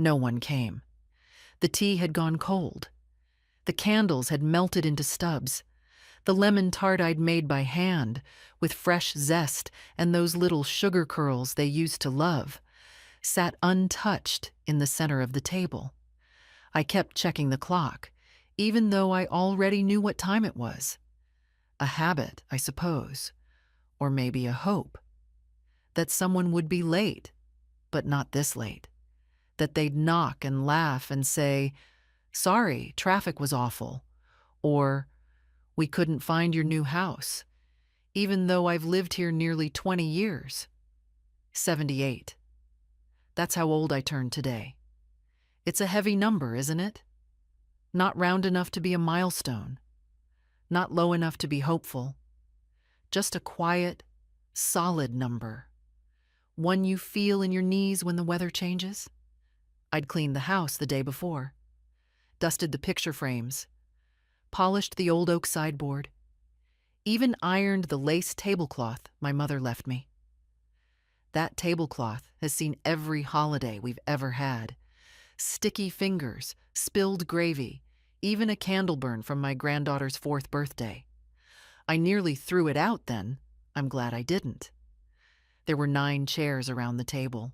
No one came. The tea had gone cold. The candles had melted into stubs. The lemon tart I'd made by hand, with fresh zest and those little sugar curls they used to love, sat untouched in the center of the table. I kept checking the clock, even though I already knew what time it was. A habit, I suppose, or maybe a hope. That someone would be late, but not this late. That they'd knock and laugh and say, "Sorry, traffic was awful," or "We couldn't find your new house," even though I've lived here nearly 20 years. 78. That's how old I turned today. It's a heavy number, isn't it? Not round enough to be a milestone. Not low enough to be hopeful. Just a quiet, solid number. One you feel in your knees when the weather changes. I'd cleaned the house the day before. Dusted the picture frames. Polished the old oak sideboard. Even ironed the lace tablecloth my mother left me. That tablecloth has seen every holiday we've ever had. Sticky fingers, spilled gravy, even a candle burn from my granddaughter's 4th birthday. I nearly threw it out then. I'm glad I didn't. There were 9 chairs around the table.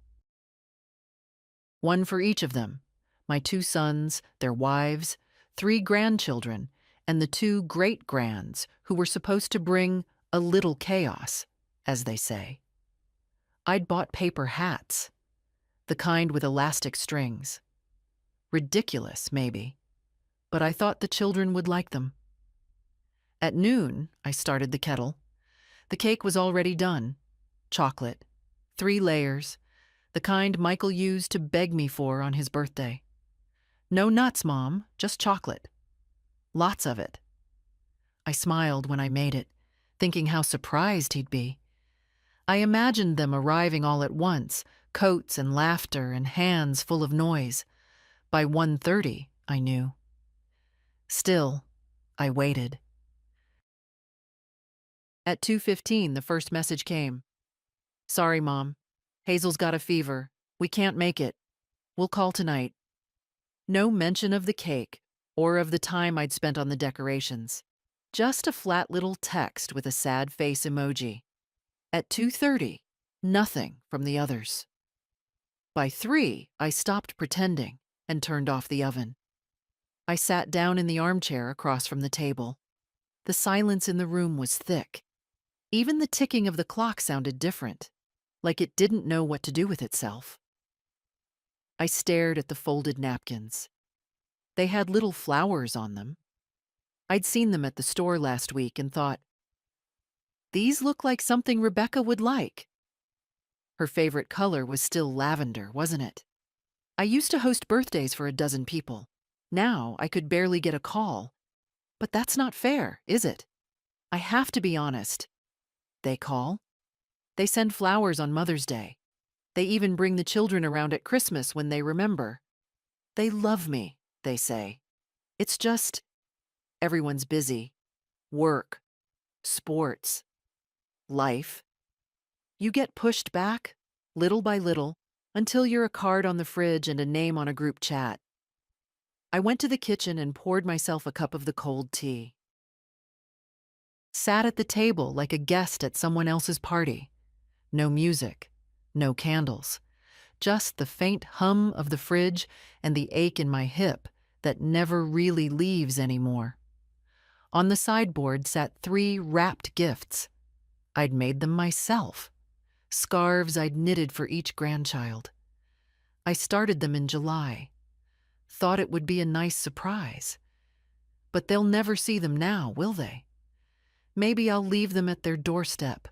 One for each of them. My 2 sons, their wives, 3 grandchildren, and the 2 great-grands who were supposed to bring a little chaos, as they say. I'd bought paper hats, the kind with elastic strings. Ridiculous, maybe, but I thought the children would like them. At noon, I started the kettle. The cake was already done. Chocolate, 3 layers, the kind Michael used to beg me for on his birthday. No nuts, Mom, just chocolate. Lots of it. I smiled when I made it, thinking how surprised he'd be. I imagined them arriving all at once, coats and laughter and hands full of noise. By 1:30, I knew. Still, I waited. At 2:15, the first message came. "Sorry, Mom. Hazel's got a fever. We can't make it. We'll call tonight." No mention of the cake or of the time I'd spent on the decorations. Just a flat little text with a sad face emoji. At 2:30, nothing from the others. By 3, I stopped pretending and turned off the oven. I sat down in the armchair across from the table. The silence in the room was thick. Even the ticking of the clock sounded different, like it didn't know what to do with itself. I stared at the folded napkins. They had little flowers on them. I'd seen them at the store last week and thought, these look like something Rebecca would like. Her favorite color was still lavender, wasn't it? I used to host birthdays for a dozen people. Now I could barely get a call. But that's not fair, is it? I have to be honest. They call. They send flowers on Mother's Day. They even bring the children around at Christmas when they remember. They love me, they say. It's just, everyone's busy. Work, sports, life. You get pushed back, little by little, until you're a card on the fridge and a name on a group chat. I went to the kitchen and poured myself a cup of the cold tea. Sat at the table like a guest at someone else's party. No music, no candles, just the faint hum of the fridge and the ache in my hip that never really leaves anymore. On the sideboard sat 3 wrapped gifts. I'd made them myself. Scarves I'd knitted for each grandchild. I started them in July. Thought it would be a nice surprise. But they'll never see them now, will they? Maybe I'll leave them at their doorstep,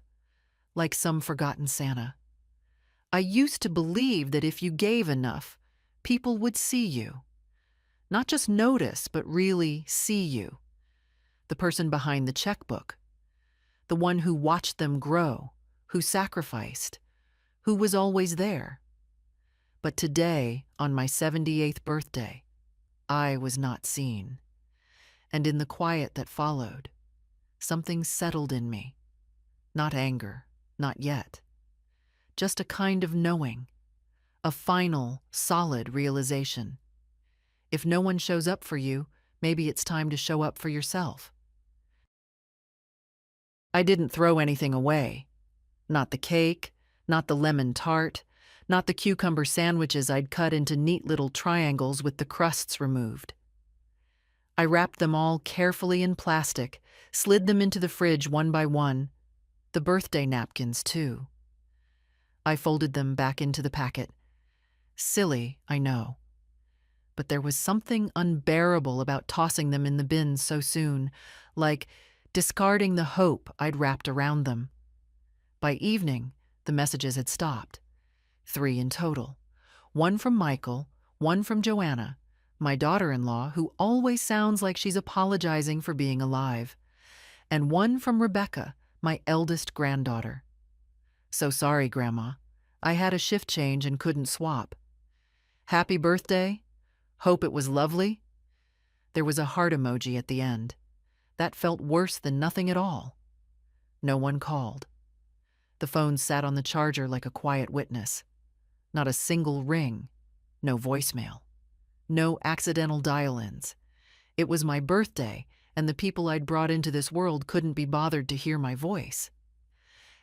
like some forgotten Santa. I used to believe that if you gave enough, people would see you. Not just notice, but really see you. The person behind the checkbook. The one who watched them grow, who sacrificed, who was always there. But today, on my 78th birthday, I was not seen. And in the quiet that followed, something settled in me. Not anger, not yet. Just a kind of knowing. A final, solid realization. If no one shows up for you, maybe it's time to show up for yourself. I didn't throw anything away. Not the cake, not the lemon tart, not the cucumber sandwiches I'd cut into neat little triangles with the crusts removed. I wrapped them all carefully in plastic, slid them into the fridge one by one, the birthday napkins too. I folded them back into the packet. Silly, I know. But there was something unbearable about tossing them in the bin so soon, like discarding the hope I'd wrapped around them. By evening, the messages had stopped. 3 in total. 1 from Michael, 1 from Joanna, my daughter-in-law, who always sounds like she's apologizing for being alive, and 1 from Rebecca, my eldest granddaughter. So sorry, Grandma. I had a shift change and couldn't swap. Happy birthday? Hope it was lovely? There was a heart emoji at the end. That felt worse than nothing at all. No one called. The phone sat on the charger like a quiet witness. Not a single ring. No voicemail. No accidental dial-ins. It was my birthday, and the people I'd brought into this world couldn't be bothered to hear my voice.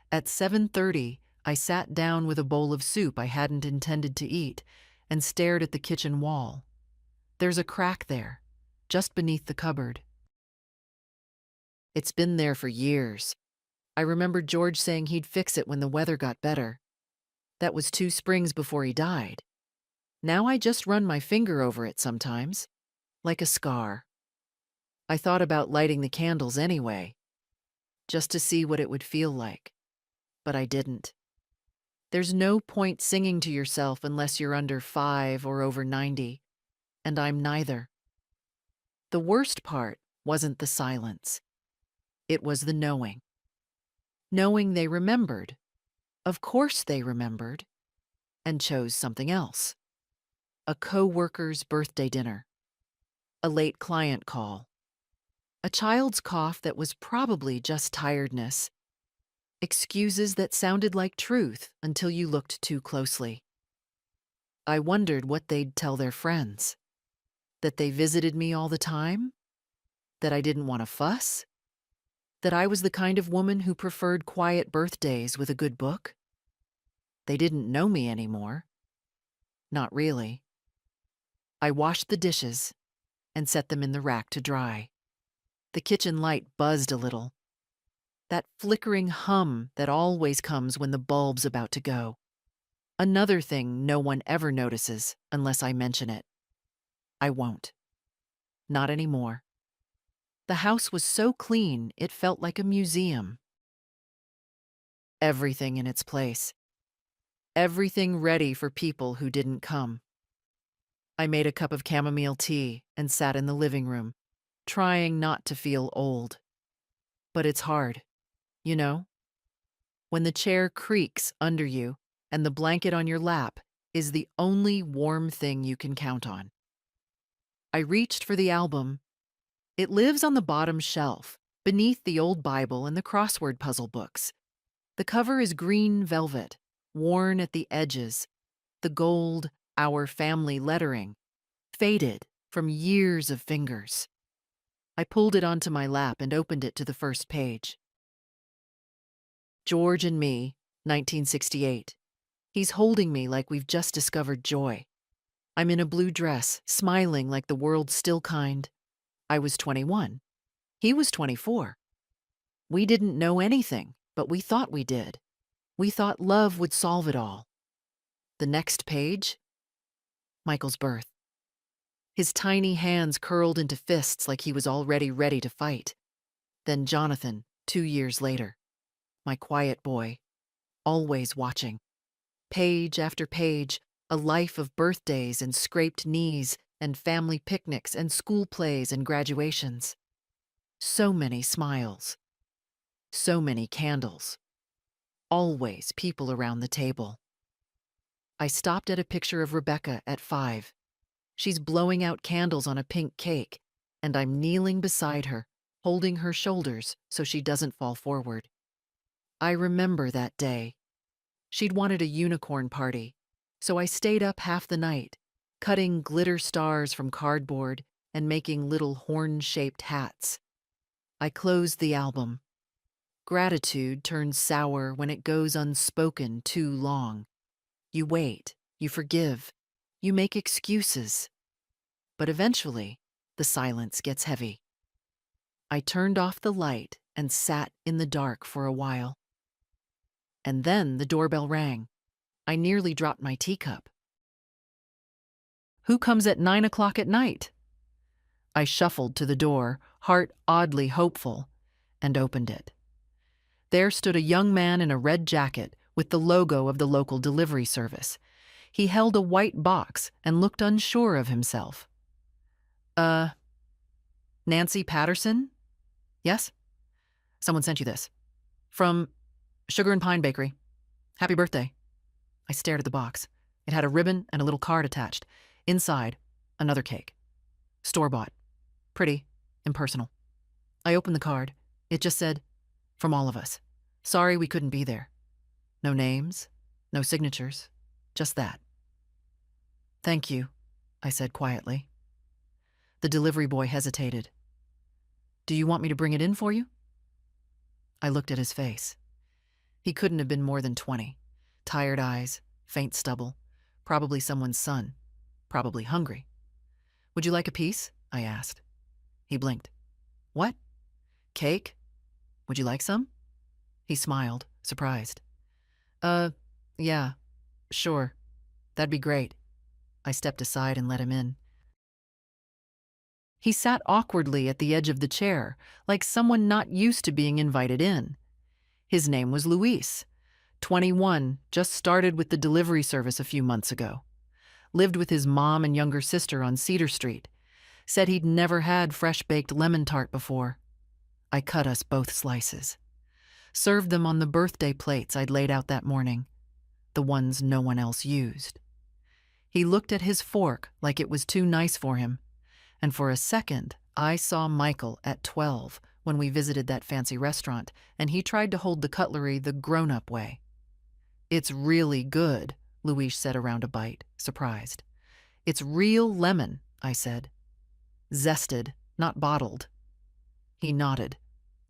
At 7:30, I sat down with a bowl of soup I hadn't intended to eat and stared at the kitchen wall. There's a crack there, just beneath the cupboard. It's been there for years. I remember George saying he'd fix it when the weather got better. That was 2 springs before he died. Now I just run my finger over it sometimes, like a scar. I thought about lighting the candles anyway, just to see what it would feel like. But I didn't. There's no point singing to yourself unless you're under 5 or over 90, and I'm neither. The worst part wasn't the silence. It was the knowing. Knowing they remembered. Of course they remembered, and chose something else. A co-worker's birthday dinner. A late client call. A child's cough that was probably just tiredness. Excuses that sounded like truth until you looked too closely. I wondered what they'd tell their friends. That they visited me all the time? That I didn't want to fuss? That I was the kind of woman who preferred quiet birthdays with a good book? They didn't know me anymore. Not really. I washed the dishes and set them in the rack to dry. The kitchen light buzzed a little. That flickering hum that always comes when the bulb's about to go. Another thing no one ever notices unless I mention it. I won't. Not anymore. The house was so clean it felt like a museum. Everything in its place. Everything ready for people who didn't come. I made a cup of chamomile tea and sat in the living room, trying not to feel old. But it's hard, you know? When the chair creaks under you and the blanket on your lap is the only warm thing you can count on. I reached for the album. It lives on the bottom shelf, beneath the old Bible and the crossword puzzle books. The cover is green velvet, worn at the edges, the gold "Our Family" lettering, faded from years of fingers. I pulled it onto my lap and opened it to the first page. George and me, 1968. He's holding me like we've just discovered joy. I'm in a blue dress, smiling like the world's still kind. I was 21. He was 24. We didn't know anything, but we thought we did. We thought love would solve it all. The next page? Michael's birth. His tiny hands curled into fists like he was already ready to fight. Then Jonathan, 2 years later. My quiet boy, always watching. Page after page, a life of birthdays and scraped knees and family picnics and school plays and graduations. So many smiles. So many candles. Always people around the table. I stopped at a picture of Rebecca at 5. She's blowing out candles on a pink cake, and I'm kneeling beside her, holding her shoulders so she doesn't fall forward. I remember that day. She'd wanted a unicorn party, So I stayed up half the night, cutting glitter stars from cardboard and making little horn-shaped hats. I closed the album. Gratitude turns sour when it goes unspoken too long. You wait, you forgive, you make excuses. But eventually, the silence gets heavy. I turned off the light and sat in the dark for a while. And then the doorbell rang. I nearly dropped my teacup. Who comes at 9 o'clock at night? I shuffled to the door, heart oddly hopeful, and opened it. There stood a young man in a red jacket with the logo of the local delivery service. He held a white box and looked unsure of himself. Nancy Patterson? Yes? Someone sent you this. From Sugar and Pine Bakery. Happy birthday. I stared at the box. It had a ribbon and a little card attached. Inside, another cake. Store-bought. Pretty. Impersonal. I opened the card. It just said, "From all of us. Sorry we couldn't be there." No names, no signatures, just that. "Thank you," I said quietly. The delivery boy hesitated. "Do you want me to bring it in for you?" I looked at his face. He couldn't have been more than 20. Tired eyes, faint stubble, probably someone's son, probably hungry. "Would you like a piece?" I asked. He blinked. "What? Cake? Would you like some?" He smiled, surprised. Yeah, sure. That'd be great." I stepped aside and let him in. He sat awkwardly at the edge of the chair, like someone not used to being invited in. His name was Luis. 21, just started with the delivery service a few months ago. Lived with his mom and younger sister on Cedar Street. Said he'd never had fresh-baked lemon tart before. I cut us both slices. Served them on the birthday plates I'd laid out that morning, the ones no one else used. He looked at his fork like it was too nice for him, and for a second I saw Michael at 12 when we visited that fancy restaurant, and he tried to hold the cutlery the grown-up way. "It's really good," Luis said around a bite, surprised. "It's real lemon," I said. "Zested, not bottled." He nodded,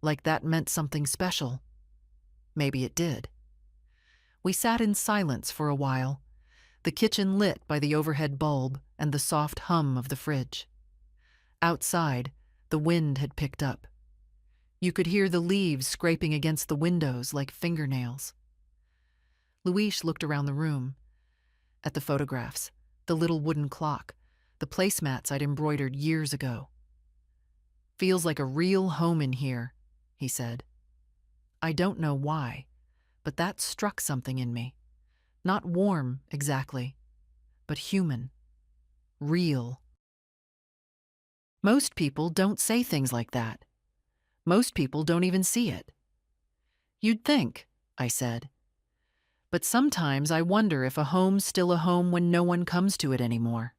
like that meant something special. Maybe it did. We sat in silence for a while, the kitchen lit by the overhead bulb and the soft hum of the fridge. Outside, the wind had picked up. You could hear the leaves scraping against the windows like fingernails. Luis looked around the room, at the photographs, the little wooden clock, the placemats I'd embroidered years ago. "Feels like a real home in here," he said. I don't know why, but that struck something in me. Not warm, exactly, but human. Real. Most people don't say things like that. Most people don't even see it. "You'd think," I said. "But sometimes I wonder if a home's still a home when no one comes to it anymore."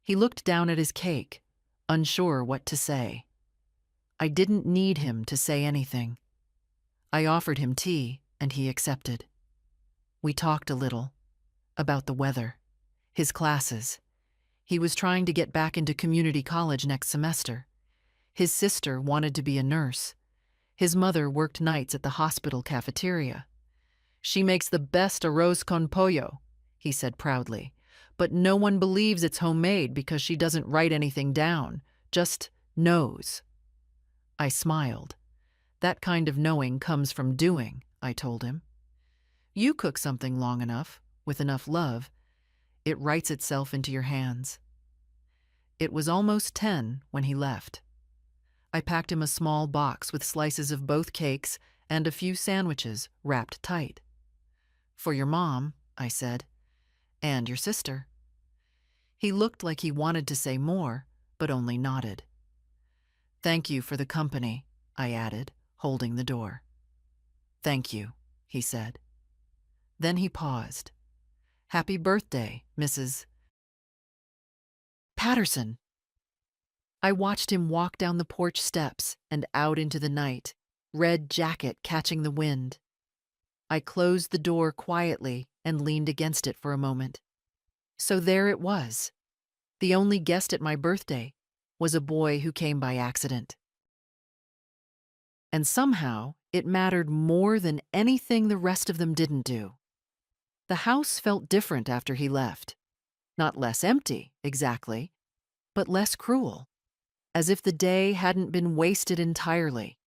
He looked down at his cake, unsure what to say. I didn't need him to say anything. I offered him tea, and he accepted. We talked a little about the weather, his classes. He was trying to get back into community college next semester. His sister wanted to be a nurse. His mother worked nights at the hospital cafeteria. "She makes the best arroz con pollo," he said proudly, "but no one believes it's homemade because she doesn't write anything down, just knows." I smiled. "That kind of knowing comes from doing," I told him. "You cook something long enough, with enough love, it writes itself into your hands." It was almost 10 when he left. I packed him a small box with slices of both cakes and a few sandwiches wrapped tight. "For your mom," I said, "and your sister." He looked like he wanted to say more, but only nodded. "Thank you for the company," I added, holding the door. "Thank you," he said. Then he paused. "Happy birthday, Mrs. Patterson." I watched him walk down the porch steps and out into the night, red jacket catching the wind. I closed the door quietly and leaned against it for a moment. So there it was. The only guest at my birthday was a boy who came by accident. And somehow, it mattered more than anything the rest of them didn't do. The house felt different after he left. Not less empty, exactly, but less cruel, as if the day hadn't been wasted entirely.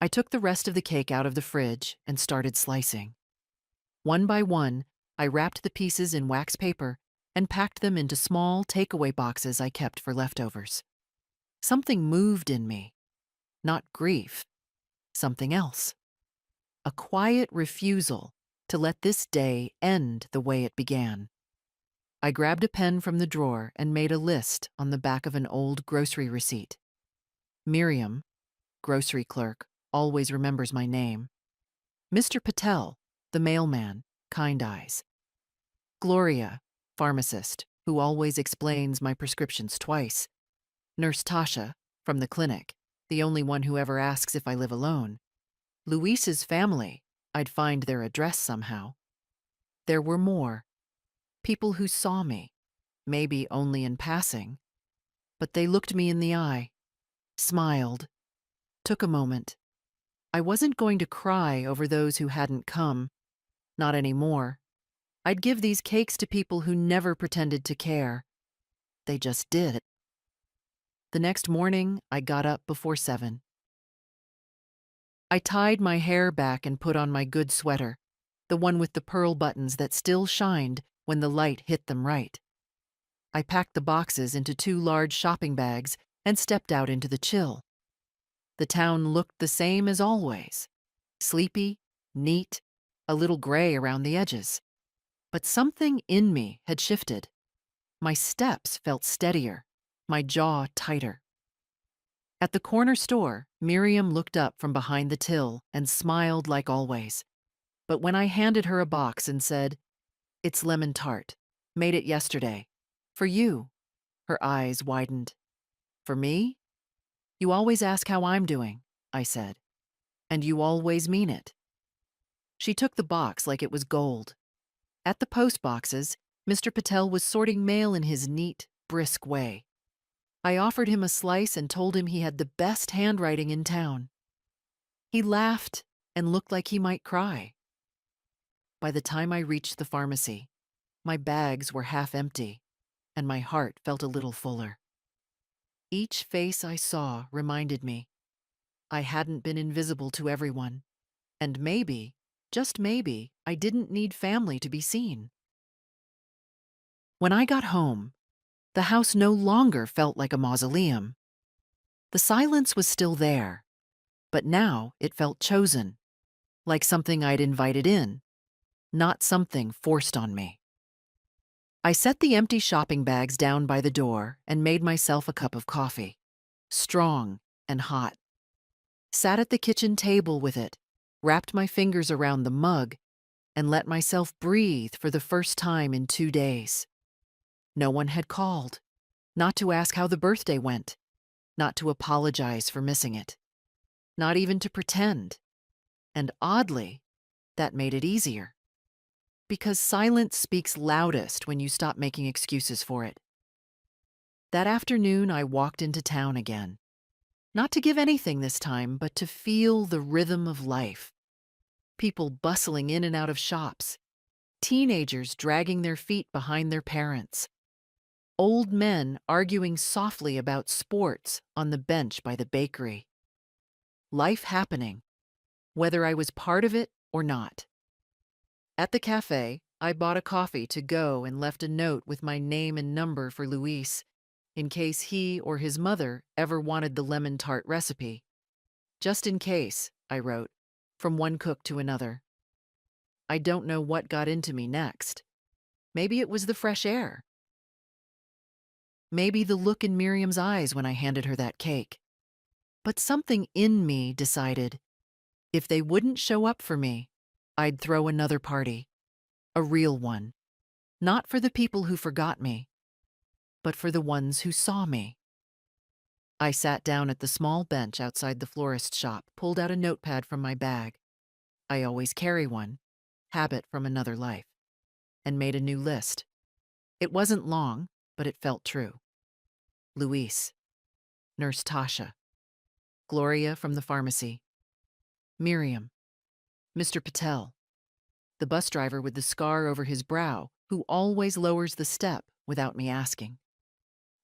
I took the rest of the cake out of the fridge and started slicing. One by one, I wrapped the pieces in wax paper and packed them into small takeaway boxes I kept for leftovers. Something moved in me. Not grief, something else. A quiet refusal to let this day end the way it began. I grabbed a pen from the drawer and made a list on the back of an old grocery receipt. Miriam, grocery clerk, always remembers my name. Mr. Patel, the mailman, kind eyes. Gloria, pharmacist, who always explains my prescriptions twice. Nurse Tasha, from the clinic, the only one who ever asks if I live alone. Luis's family, I'd find their address somehow. There were more. People who saw me, maybe only in passing, but they looked me in the eye, smiled, took a moment. I wasn't going to cry over those who hadn't come, not anymore. I'd give these cakes to people who never pretended to care. They just did. The next morning, I got up before 7. I tied my hair back and put on my good sweater, the one with the pearl buttons that still shined when the light hit them right. I packed the boxes into 2 large shopping bags and stepped out into the chill. The town looked the same as always. Sleepy, neat, a little gray around the edges. But something in me had shifted. My steps felt steadier, my jaw tighter. At the corner store, Miriam looked up from behind the till and smiled like always. But when I handed her a box and said, "It's lemon tart. Made it yesterday. For you," her eyes widened. "For me? You always ask how I'm doing," I said. "And you always mean it." She took the box like it was gold. At the post boxes, Mr. Patel was sorting mail in his neat, brisk way. I offered him a slice and told him he had the best handwriting in town. He laughed and looked like he might cry. By the time I reached the pharmacy, my bags were half empty, and my heart felt a little fuller. Each face I saw reminded me I hadn't been invisible to everyone, and maybe, just maybe, I didn't need family to be seen. When I got home, the house no longer felt like a mausoleum. The silence was still there, but now it felt chosen, like something I'd invited in, not something forced on me. I set the empty shopping bags down by the door and made myself a cup of coffee, strong and hot. Sat at the kitchen table with it, wrapped my fingers around the mug, and let myself breathe for the first time in 2 days. No one had called, not to ask how the birthday went, not to apologize for missing it, not even to pretend. And oddly, that made it easier. Because silence speaks loudest when you stop making excuses for it. That afternoon, I walked into town again. Not to give anything this time, but to feel the rhythm of life. People bustling in and out of shops. Teenagers dragging their feet behind their parents. Old men arguing softly about sports on the bench by the bakery. Life happening, whether I was part of it or not. At the cafe, I bought a coffee to go and left a note with my name and number for Luis, in case he or his mother ever wanted the lemon tart recipe. Just in case, I wrote, from one cook to another. I don't know what got into me next. Maybe it was the fresh air. Maybe the look in Miriam's eyes when I handed her that cake. But something in me decided, if they wouldn't show up for me, I'd throw another party. A real one. Not for the people who forgot me, but for the ones who saw me. I sat down at the small bench outside the florist shop, pulled out a notepad from my bag. I always carry one. habit from another life, and made a new list. It wasn't long, but it felt true. Luis, Nurse Tasha, Gloria from the pharmacy, Miriam, Mr. Patel, the bus driver with the scar over his brow who always lowers the step without me asking.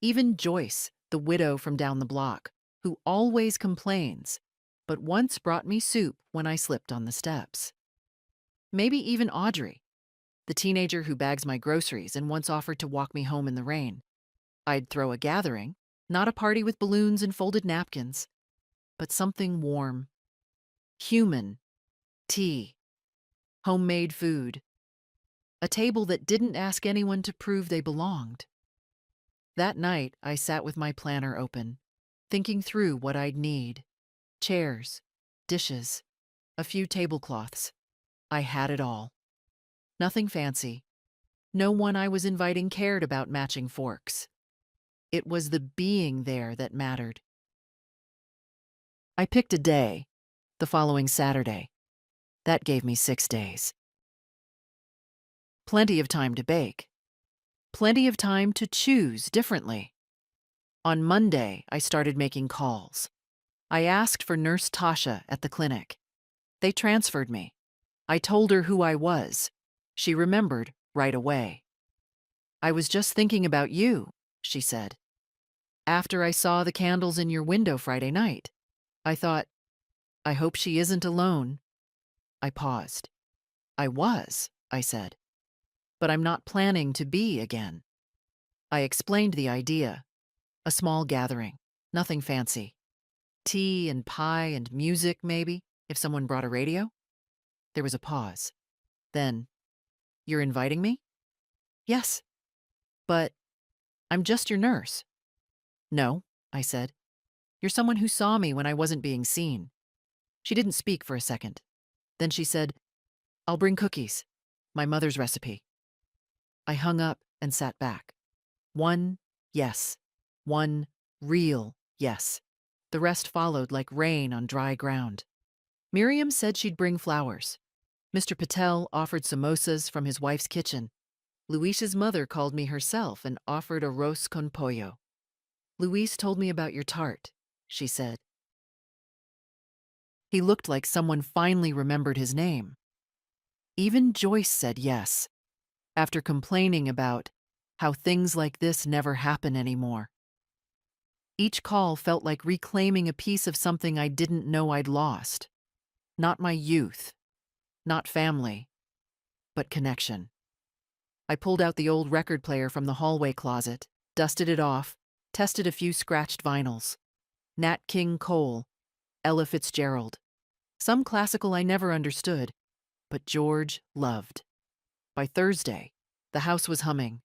Even Joyce, the widow from down the block, who always complains, but once brought me soup when I slipped on the steps. Maybe even Audrey, the teenager who bags my groceries and once offered to walk me home in the rain. I'd throw a gathering, not a party with balloons and folded napkins, but something warm, human, tea, homemade food, a table that didn't ask anyone to prove they belonged. That night, I sat with my planner open, thinking through what I'd need. Chairs, dishes, a few tablecloths. I had it all. Nothing fancy. No one I was inviting cared about matching forks. It was the being there that mattered. I picked a day, the following Saturday. That gave me 6 days. Plenty of time to bake. Plenty of time to choose differently. On Monday, I started making calls. I asked for Nurse Tasha at the clinic. They transferred me. I told her who I was. She remembered right away. "I was just thinking about you," she said. "After I saw the candles in your window Friday night, I thought, I hope she isn't alone." I paused. "I was," I said, "but I'm not planning to be again." I explained the idea. A small gathering, nothing fancy. Tea and pie and music, maybe, if someone brought a radio. There was a pause. Then, "You're inviting me?" "Yes." "But I'm just your nurse." "No," I said. "You're someone who saw me when I wasn't being seen." She didn't speak for a second. Then she said, "I'll bring cookies. My mother's recipe." I hung up and sat back. One yes. One real yes. The rest followed like rain on dry ground. Miriam said she'd bring flowers. Mr. Patel offered samosas from his wife's kitchen. Luis's mother called me herself and offered arroz con pollo. "Luis told me about your tart," she said. He looked like someone finally remembered his name. Even Joyce said yes, after complaining about how things like this never happen anymore. Each call felt like reclaiming a piece of something I didn't know I'd lost. Not my youth, not family, but connection. I pulled out the old record player from the hallway closet, dusted it off, tested a few scratched vinyls. Nat King Cole, Ella Fitzgerald. Some classical I never understood, but George loved. By Thursday, the house was humming.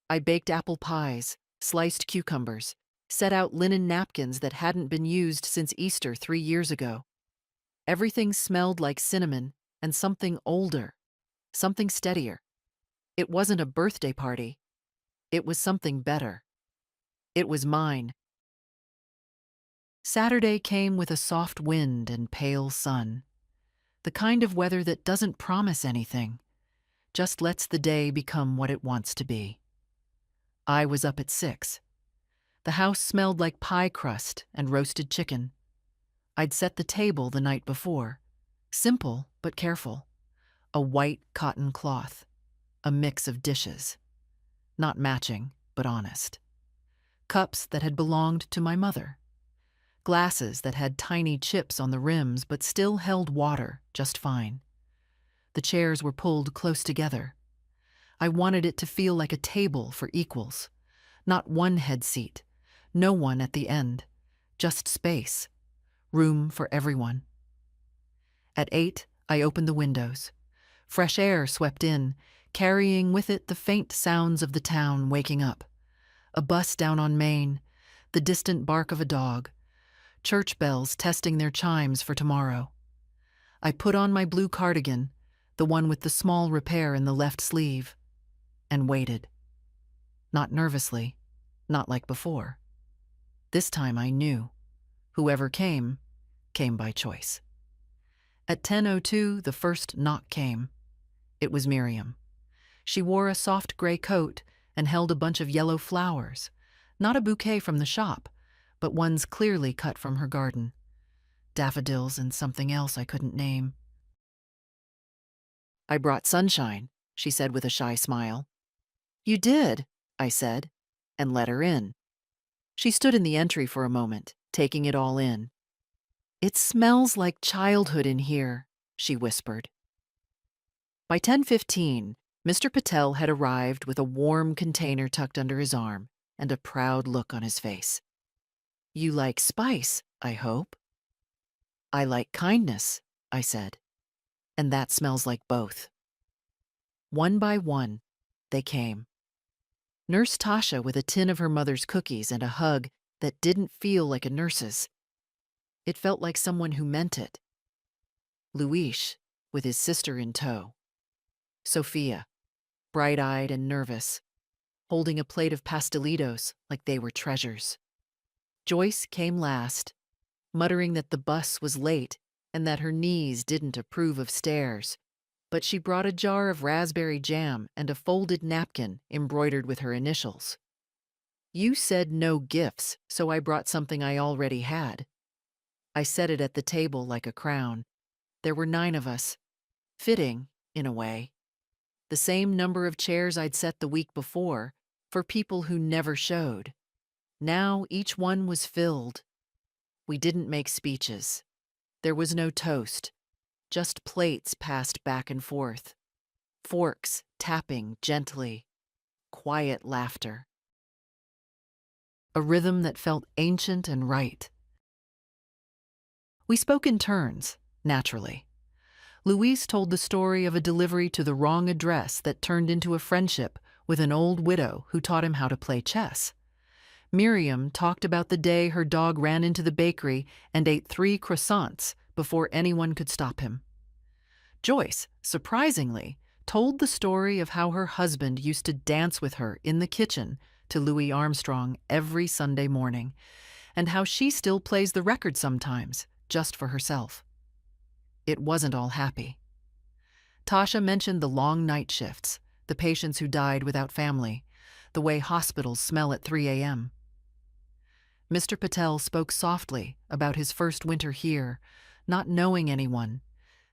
I baked apple pies, sliced cucumbers, set out linen napkins that hadn't been used since Easter 3 years ago. Everything smelled like cinnamon and something older, something steadier. It wasn't a birthday party. It was something better. It was mine. Saturday came with a soft wind and pale sun. The kind of weather that doesn't promise anything, just lets the day become what it wants to be. I was up at 6. The house smelled like pie crust and roasted chicken. I'd set the table the night before. Simple but careful. A white cotton cloth. A mix of dishes. Not matching, but honest. Cups that had belonged to my mother. Glasses that had tiny chips on the rims but still held water just fine. The chairs were pulled close together. I wanted it to feel like a table for equals. Not one head seat. No one at the end. Just space. Room for everyone. At 8, I opened the windows. Fresh air swept in, carrying with it the faint sounds of the town waking up. A bus down on Main, the distant bark of a dog, church bells testing their chimes for tomorrow. I put on my blue cardigan, the one with the small repair in the left sleeve, and waited. Not nervously, not like before. This time I knew. Whoever came by choice. At 10:02, the first knock came. It was Miriam. She wore a soft gray coat and held a bunch of yellow flowers, not a bouquet from the shop, but ones clearly cut from her garden. Daffodils and something else I couldn't name. "I brought sunshine," she said with a shy smile. "You did," I said, and let her in. She stood in the entry for a moment, taking it all in. "It smells like childhood in here," she whispered. By 10:15, Mr. Patel had arrived with a warm container tucked under his arm and a proud look on his face. "You like spice, I hope?" "I like kindness," I said, "and that smells like both." One by one, they came. Nurse Tasha with a tin of her mother's cookies and a hug that didn't feel like a nurse's. It felt like someone who meant it. Luis with his sister in tow. Sophia, bright-eyed and nervous, holding a plate of pastelitos like they were treasures. Joyce came last, muttering that the bus was late and that her knees didn't approve of stairs, but she brought a jar of raspberry jam and a folded napkin embroidered with her initials. "You said no gifts, so I brought something I already had." I set it at the table like a crown. There were 9 of us. Fitting, in a way. The same number of chairs I'd set the week before, for people who never showed. Now each one was filled. We didn't make speeches. There was no toast, just plates passed back and forth. Forks tapping gently. Quiet laughter. A rhythm that felt ancient and right. We spoke in turns, naturally. Luis told the story of a delivery to the wrong address that turned into a friendship with an old widow who taught him how to play chess. Miriam talked about the day her dog ran into the bakery and ate 3 croissants before anyone could stop him. Joyce, surprisingly, told the story of how her husband used to dance with her in the kitchen to Louis Armstrong every Sunday morning, and how she still plays the record sometimes, just for herself. It wasn't all happy. Tasha mentioned the long night shifts, the patients who died without family, the way hospitals smell at 3 a.m. Mr. Patel spoke softly about his first winter here, not knowing anyone,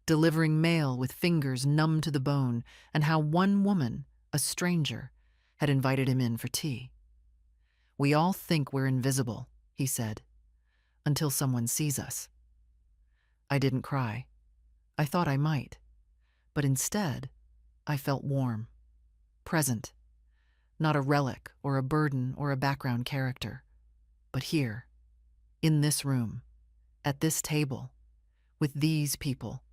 delivering mail with fingers numb to the bone, and how one woman, a stranger, had invited him in for tea. "We all think we're invisible," he said, "until someone sees us." I didn't cry. I thought I might, but instead, I felt warm, present, not a relic or a burden or a background character, but here, in this room, at this table, with these people.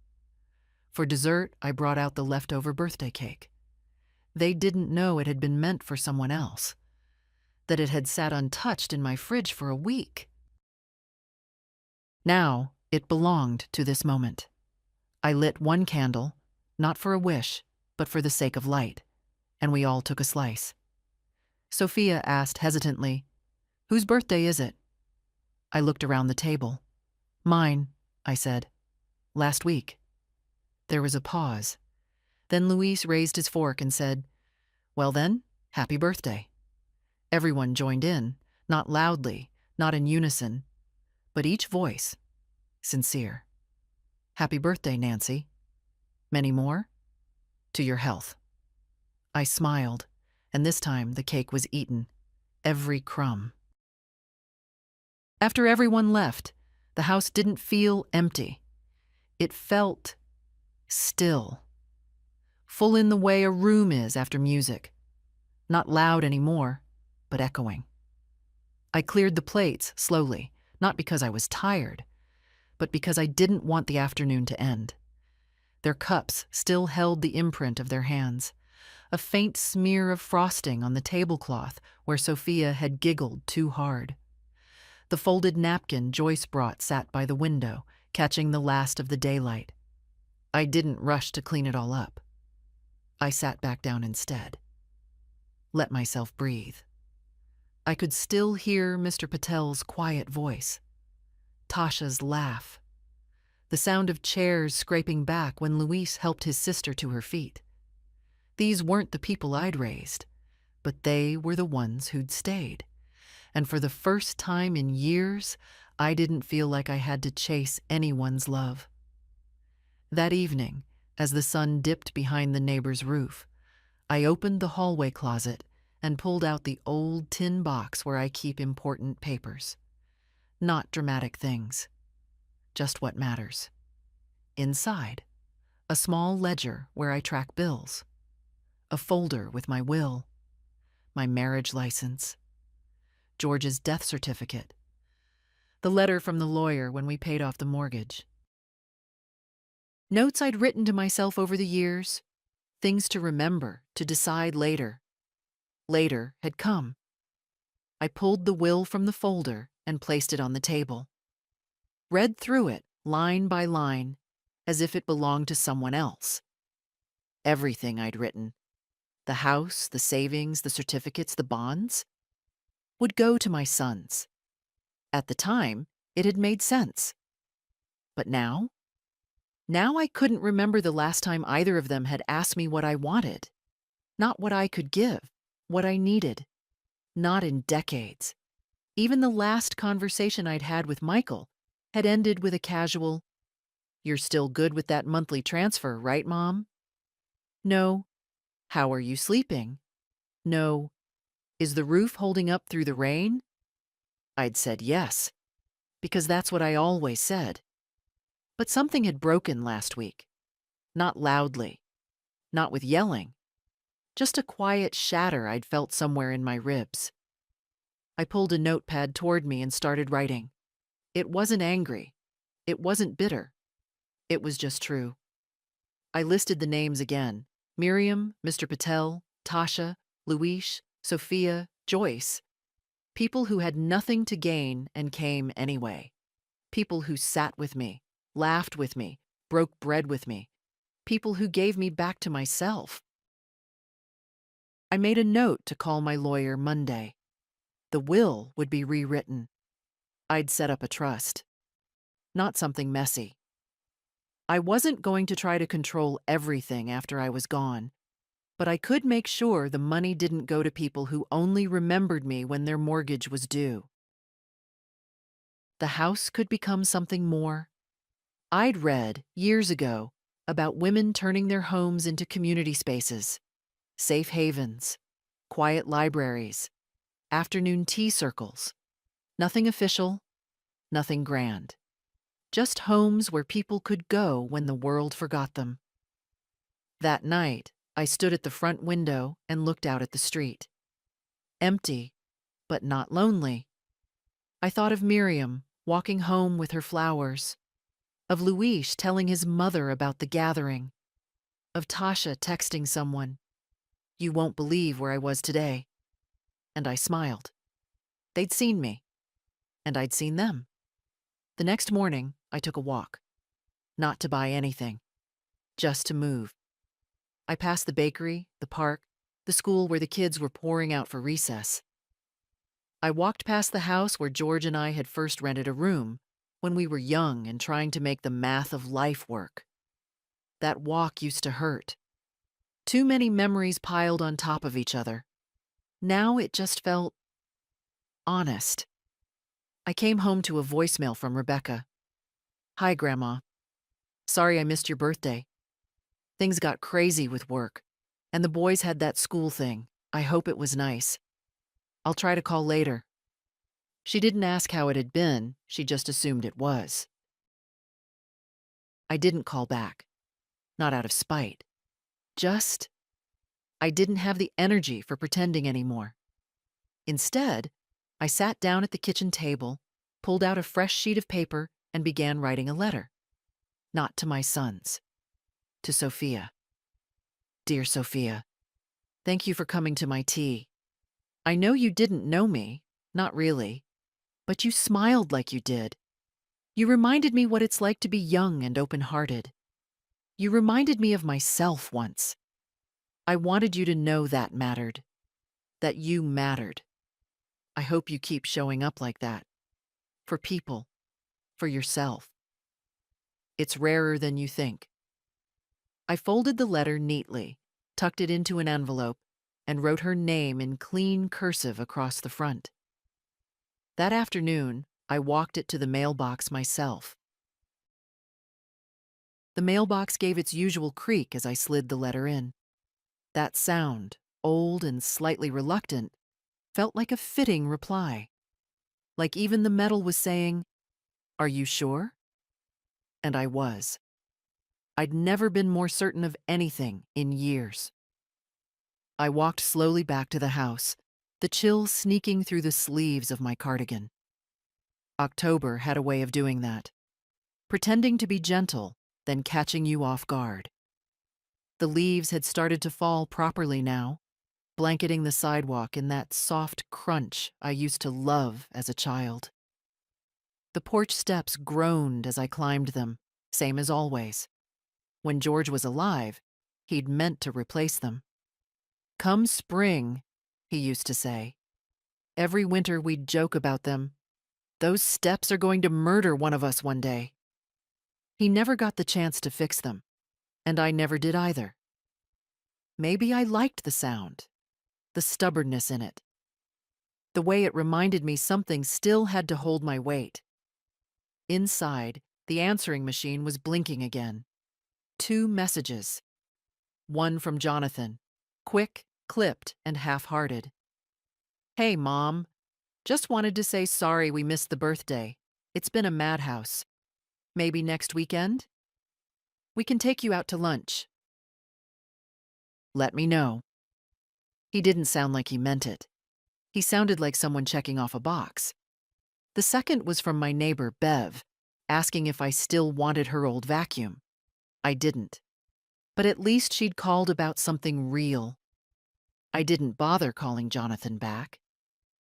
For dessert, I brought out the leftover birthday cake. They didn't know it had been meant for someone else, that it had sat untouched in my fridge for a week. Now, it belonged to this moment. I lit one candle, not for a wish, but for the sake of light, and we all took a slice. Sophia asked hesitantly, "Whose birthday is it?" I looked around the table. "Mine," I said. "Last week." There was a pause. Then Luis raised his fork and said, "Well then, happy birthday." Everyone joined in, not loudly, not in unison, but each voice, sincere. "Happy birthday, Nancy. Many more? To your health." I smiled, and this time the cake was eaten, every crumb. After everyone left, the house didn't feel empty. It felt still, full in the way a room is after music, not loud anymore, but echoing. I cleared the plates slowly, not because I was tired, but because I didn't want the afternoon to end. Their cups still held the imprint of their hands, a faint smear of frosting on the tablecloth where Sophia had giggled too hard. The folded napkin Joyce brought sat by the window, catching the last of the daylight. I didn't rush to clean it all up. I sat back down instead. Let myself breathe. I could still hear Mr. Patel's quiet voice, Tasha's laugh, the sound of chairs scraping back when Luis helped his sister to her feet. These weren't the people I'd raised, but they were the ones who'd stayed. And for the first time in years, I didn't feel like I had to chase anyone's love. That evening, as the sun dipped behind the neighbor's roof, I opened the hallway closet and pulled out the old tin box where I keep important papers. Not dramatic things, just what matters. Inside, a small ledger where I track bills, a folder with my will, my marriage license, George's death certificate, the letter from the lawyer when we paid off the mortgage. Notes I'd written to myself over the years, things to remember, to decide later. Later had come. I pulled the will from the folder and placed it on the table. Read through it, line by line, as if it belonged to someone else. Everything I'd written, the house, the savings, the certificates, the bonds, would go to my sons. At the time, it had made sense. But now? Now I couldn't remember the last time either of them had asked me what I wanted. Not what I could give, what I needed. Not in decades. Even the last conversation I'd had with Michael had ended with a casual, "You're still good with that monthly transfer, right, Mom?" No, "How are you sleeping?" No, "Is the roof holding up through the rain?" I'd said yes, because that's what I always said. But something had broken last week. Not loudly, not with yelling, just a quiet shatter I'd felt somewhere in my ribs. I pulled a notepad toward me and started writing. It wasn't angry. It wasn't bitter. It was just true. I listed the names again: Miriam, Mr. Patel, Tasha, Luis, Sophia, Joyce. People who had nothing to gain and came anyway. People who sat with me, laughed with me, broke bread with me. People who gave me back to myself. I made a note to call my lawyer Monday. The will would be rewritten. I'd set up a trust. Not something messy. I wasn't going to try to control everything after I was gone, but I could make sure the money didn't go to people who only remembered me when their mortgage was due. The house could become something more. I'd read, years ago, about women turning their homes into community spaces, safe havens, quiet libraries, afternoon tea circles. Nothing official, nothing grand. Just homes where people could go when the world forgot them. That night, I stood at the front window and looked out at the street. Empty, but not lonely. I thought of Miriam walking home with her flowers, of Luis telling his mother about the gathering, of Tasha texting someone, "You won't believe where I was today." And I smiled. They'd seen me, and I'd seen them. The next morning, I took a walk. Not to buy anything, just to move. I passed the bakery, the park, the school where the kids were pouring out for recess. I walked past the house where George and I had first rented a room when we were young and trying to make the math of life work. That walk used to hurt. Too many memories piled on top of each other. Now it just felt honest. I came home to a voicemail from Rebecca. "Hi, Grandma. Sorry I missed your birthday. Things got crazy with work, and the boys had that school thing. I hope it was nice. I'll try to call later." She didn't ask how it had been, she just assumed it was. I didn't call back. Not out of spite. Just, I didn't have the energy for pretending anymore. Instead, I sat down at the kitchen table, pulled out a fresh sheet of paper, and began writing a letter. Not to my sons. To Sophia. "Dear Sophia, thank you for coming to my tea. I know you didn't know me, not really, but you smiled like you did. You reminded me what it's like to be young and open-hearted. You reminded me of myself once. I wanted you to know that mattered. That you mattered. I hope you keep showing up like that. For people. For yourself. It's rarer than you think." I folded the letter neatly tucked it into an envelope, and wrote her name in clean cursive across the front. That afternoon, I walked it to the mailbox myself. The mailbox gave its usual creak as I slid the letter in. That sound, old and slightly reluctant, felt like a fitting reply. Like even the metal was saying, "Are you sure?" And I was. I'd never been more certain of anything in years. I walked slowly back to the house, the chill sneaking through the sleeves of my cardigan. October had a way of doing that, pretending to be gentle, then catching you off guard. The leaves had started to fall properly now, blanketing the sidewalk in that soft crunch I used to love as a child. The porch steps groaned as I climbed them, same as always. When George was alive, he'd meant to replace them. "Come spring," he used to say. Every winter we'd joke about them. "Those steps are going to murder one of us one day." He never got the chance to fix them, and I never did either. Maybe I liked the sound, the stubbornness in it, the way it reminded me something still had to hold my weight. Inside, the answering machine was blinking again. 2 messages. One from Jonathan, quick, clipped, and half-hearted. "Hey, Mom. Just wanted to say sorry we missed the birthday. It's been a madhouse. Maybe next weekend? We can take you out to lunch. Let me know." He didn't sound like he meant it. He sounded like someone checking off a box. The second was from my neighbor, Bev, asking if I still wanted her old vacuum. I didn't. But at least she'd called about something real. I didn't bother calling Jonathan back.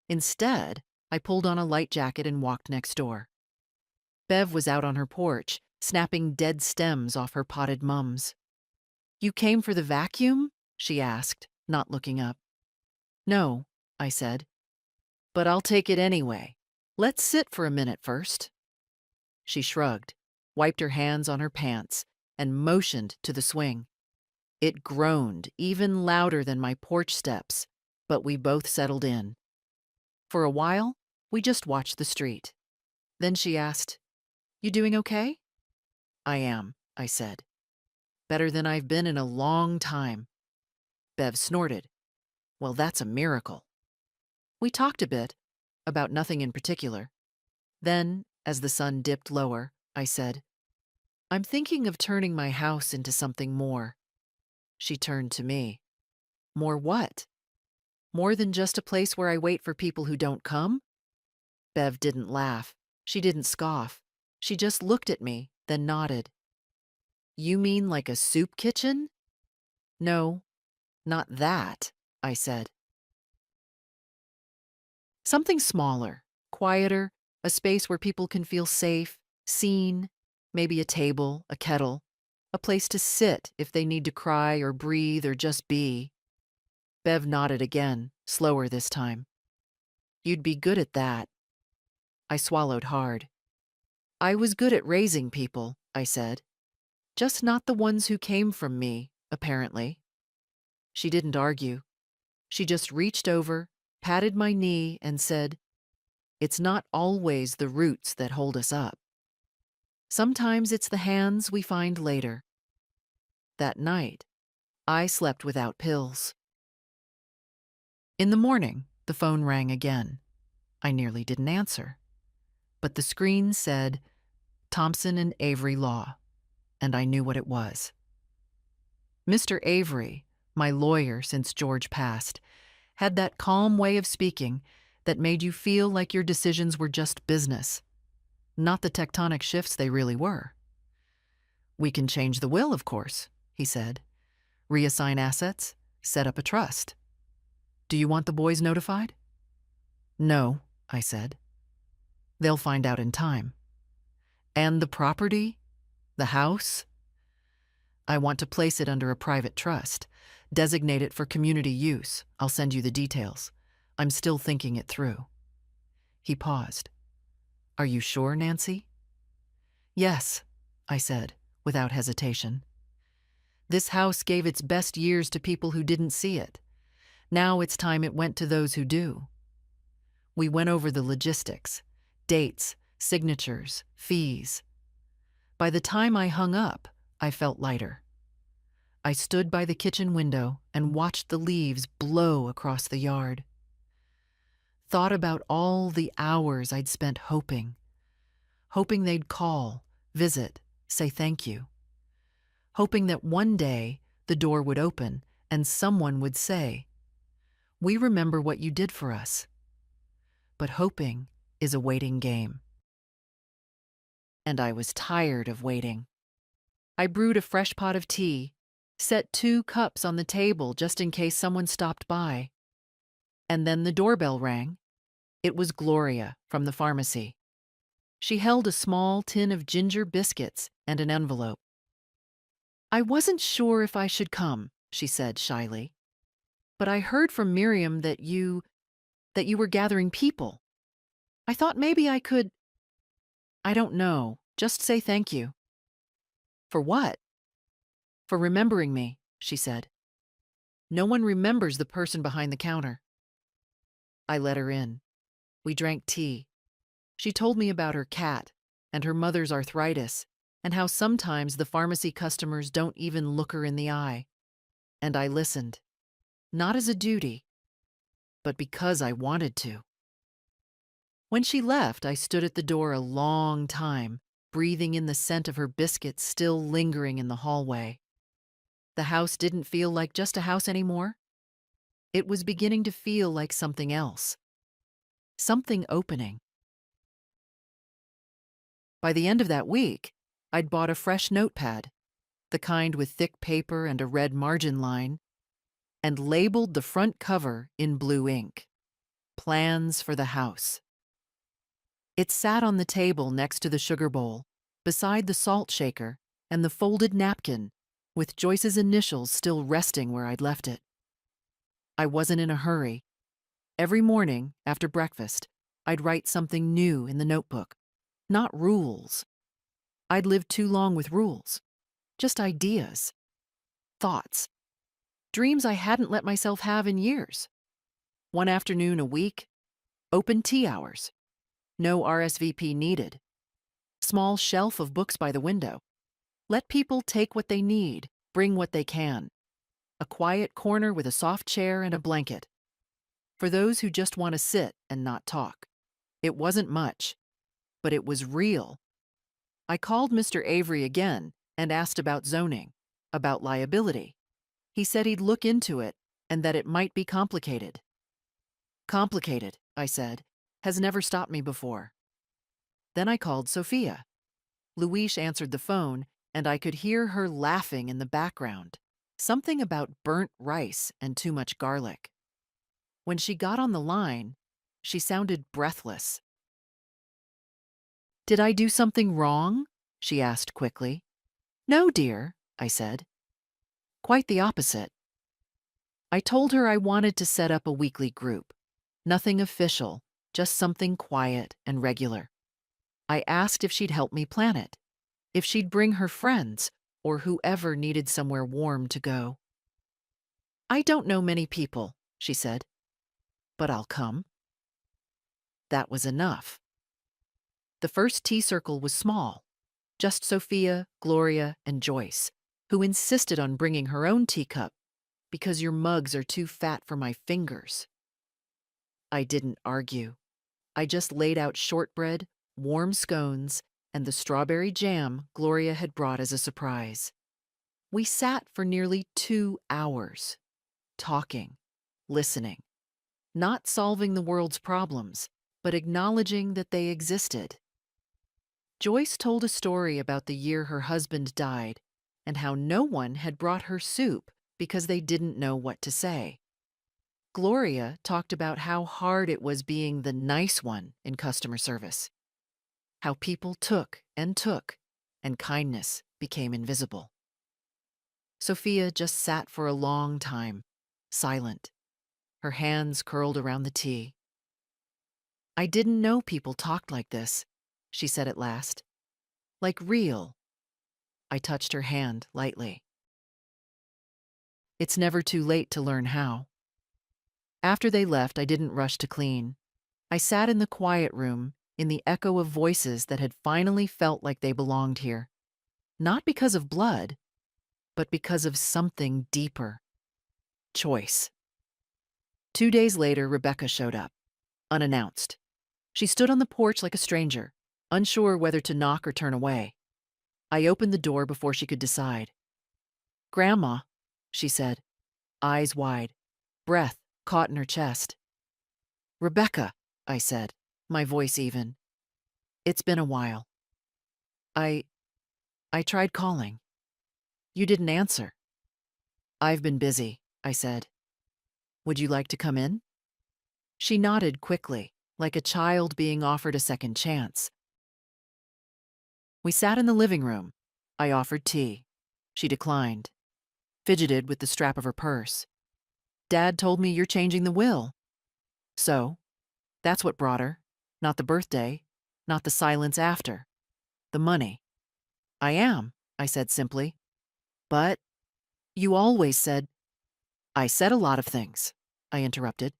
Instead, I pulled on a light jacket and walked next door. Bev was out on her porch, snapping dead stems off her potted mums. "You came for the vacuum?" she asked, not looking up. "No," I said. "But I'll take it anyway. Let's sit for a minute first." She shrugged, wiped her hands on her pants, and motioned to the swing. It groaned, even louder than my porch steps, but we both settled in. For a while, we just watched the street. Then she asked, "You doing okay?" "I am," I said. "Better than I've been in a long time." Bev snorted. "Well, that's a miracle." We talked a bit, about nothing in particular. Then, as the sun dipped lower, I said, "I'm thinking of turning my house into something more." She turned to me. "More what? More than just a place where I wait for people who don't come?" Bev didn't laugh. She didn't scoff. She just looked at me, then nodded. "You mean like a soup kitchen?" "No, not that," I said. Something smaller, quieter, a space where people can feel safe, seen, maybe a table, a kettle, a place to sit if they need to cry or breathe or just be. Bev nodded again, slower this time. "You'd be good at that." I swallowed hard. "I was good at raising people," I said. "Just not the ones who came from me, apparently." She didn't argue. She just reached over, patted my knee, and said, "It's not always the roots that hold us up. Sometimes it's the hands we find later." That night, I slept without pills. In the morning, the phone rang again. I nearly didn't answer. But the screen said, "Thompson and Avery Law," and I knew what it was. Mr. Avery, my lawyer since George passed, had that calm way of speaking that made you feel like your decisions were just business, not the tectonic shifts they really were. "We can change the will, of course," he said. "Reassign assets, set up a trust. Do you want the boys notified?" "No," I said. "They'll find out in time." "And the property? The house?" "I want to place it under a private trust. Designate it for community use. I'll send you the details. I'm still thinking it through." He paused. "Are you sure, Nancy?" "Yes," I said, without hesitation. This house gave its best years to people who didn't see it. Now it's time it went to those who do. We went over the logistics, dates, signatures, fees. By the time I hung up, I felt lighter. I stood by the kitchen window and watched the leaves blow across the yard. Thought about all the hours I'd spent hoping they'd call, visit, say thank you. Hoping that one day the door would open and someone would say, "We remember what you did for us." But hoping is a waiting game. And I was tired of waiting. I brewed a fresh pot of tea, set 2 cups on the table just in case someone stopped by. And then the doorbell rang. It was Gloria from the pharmacy. She held a small tin of ginger biscuits and an envelope. "I wasn't sure if I should come," she said shyly. "But I heard from Miriam that you were gathering people. I thought maybe I could—" "I don't know. Just say thank you." "For what?" "For remembering me," she said. "No one remembers the person behind the counter." I let her in. We drank tea. She told me about her cat and her mother's arthritis and how sometimes the pharmacy customers don't even look her in the eye. And I listened, not as a duty, but because I wanted to. When she left, I stood at the door a long time, breathing in the scent of her biscuits still lingering in the hallway. The house didn't feel like just a house anymore. It was beginning to feel like something else. Something opening. By the end of that week, I'd bought a fresh notepad, the kind with thick paper and a red margin line, and labeled the front cover in blue ink. Plans for the house. It sat on the table next to the sugar bowl, beside the salt shaker and the folded napkin, with Joyce's initials still resting where I'd left it. I wasn't in a hurry. Every morning, after breakfast, I'd write something new in the notebook. Not rules. I'd lived too long with rules. Just ideas. Thoughts. Dreams I hadn't let myself have in years. One afternoon a week, open tea hours. No RSVP needed. Small shelf of books by the window. Let people take what they need, bring what they can. A quiet corner with a soft chair and a blanket. For those who just want to sit and not talk. It wasn't much, but it was real. I called Mr. Avery again and asked about zoning, about liability. He said he'd look into it and that it might be complicated. Complicated, I said, has never stopped me before. Then I called Sophia. Louise answered the phone, and I could hear her laughing in the background. Something about burnt rice and too much garlic. When she got on the line, she sounded breathless. "Did I do something wrong?" she asked quickly. "No, dear," I said. Quite the opposite. I told her I wanted to set up a weekly group. Nothing official, just something quiet and regular. I asked if she'd help me plan it, if she'd bring her friends or whoever needed somewhere warm to go. "I don't know many people," she said, "but I'll come." That was enough. The first tea circle was small, just Sophia, Gloria, and Joyce, who insisted on bringing her own teacup because your mugs are too fat for my fingers. I didn't argue. I just laid out shortbread, warm scones, and the strawberry jam Gloria had brought as a surprise. We sat for nearly 2 hours, talking, listening, not solving the world's problems, but acknowledging that they existed. Joyce told a story about the year her husband died and how no one had brought her soup because they didn't know what to say. Gloria talked about how hard it was being the nice one in customer service, how people took, and kindness became invisible. Sophia just sat for a long time, silent, her hands curled around the tea. "I didn't know people talked like this," she said at last. "Like real." I touched her hand lightly. It's never too late to learn how. After they left, I didn't rush to clean. I sat in the quiet room, in the echo of voices that had finally felt like they belonged here. Not because of blood, but because of something deeper. Choice. 2 days later, Rebecca showed up, unannounced. She stood on the porch like a stranger, unsure whether to knock or turn away. I opened the door before she could decide. "Grandma," she said, eyes wide, breath caught in her chest. "Rebecca," I said, my voice even. "It's been a while. I I tried calling. You didn't answer." "I've been busy," I said. "Would you like to come in?" She nodded quickly, like a child being offered a second chance. We sat in the living room. I offered tea. She declined, fidgeted with the strap of her purse. "Dad told me you're changing the will." So, that's what brought her. Not the birthday, not the silence after. The money. "I am," I said simply. "But you always said—" "I said a lot of things," I interrupted,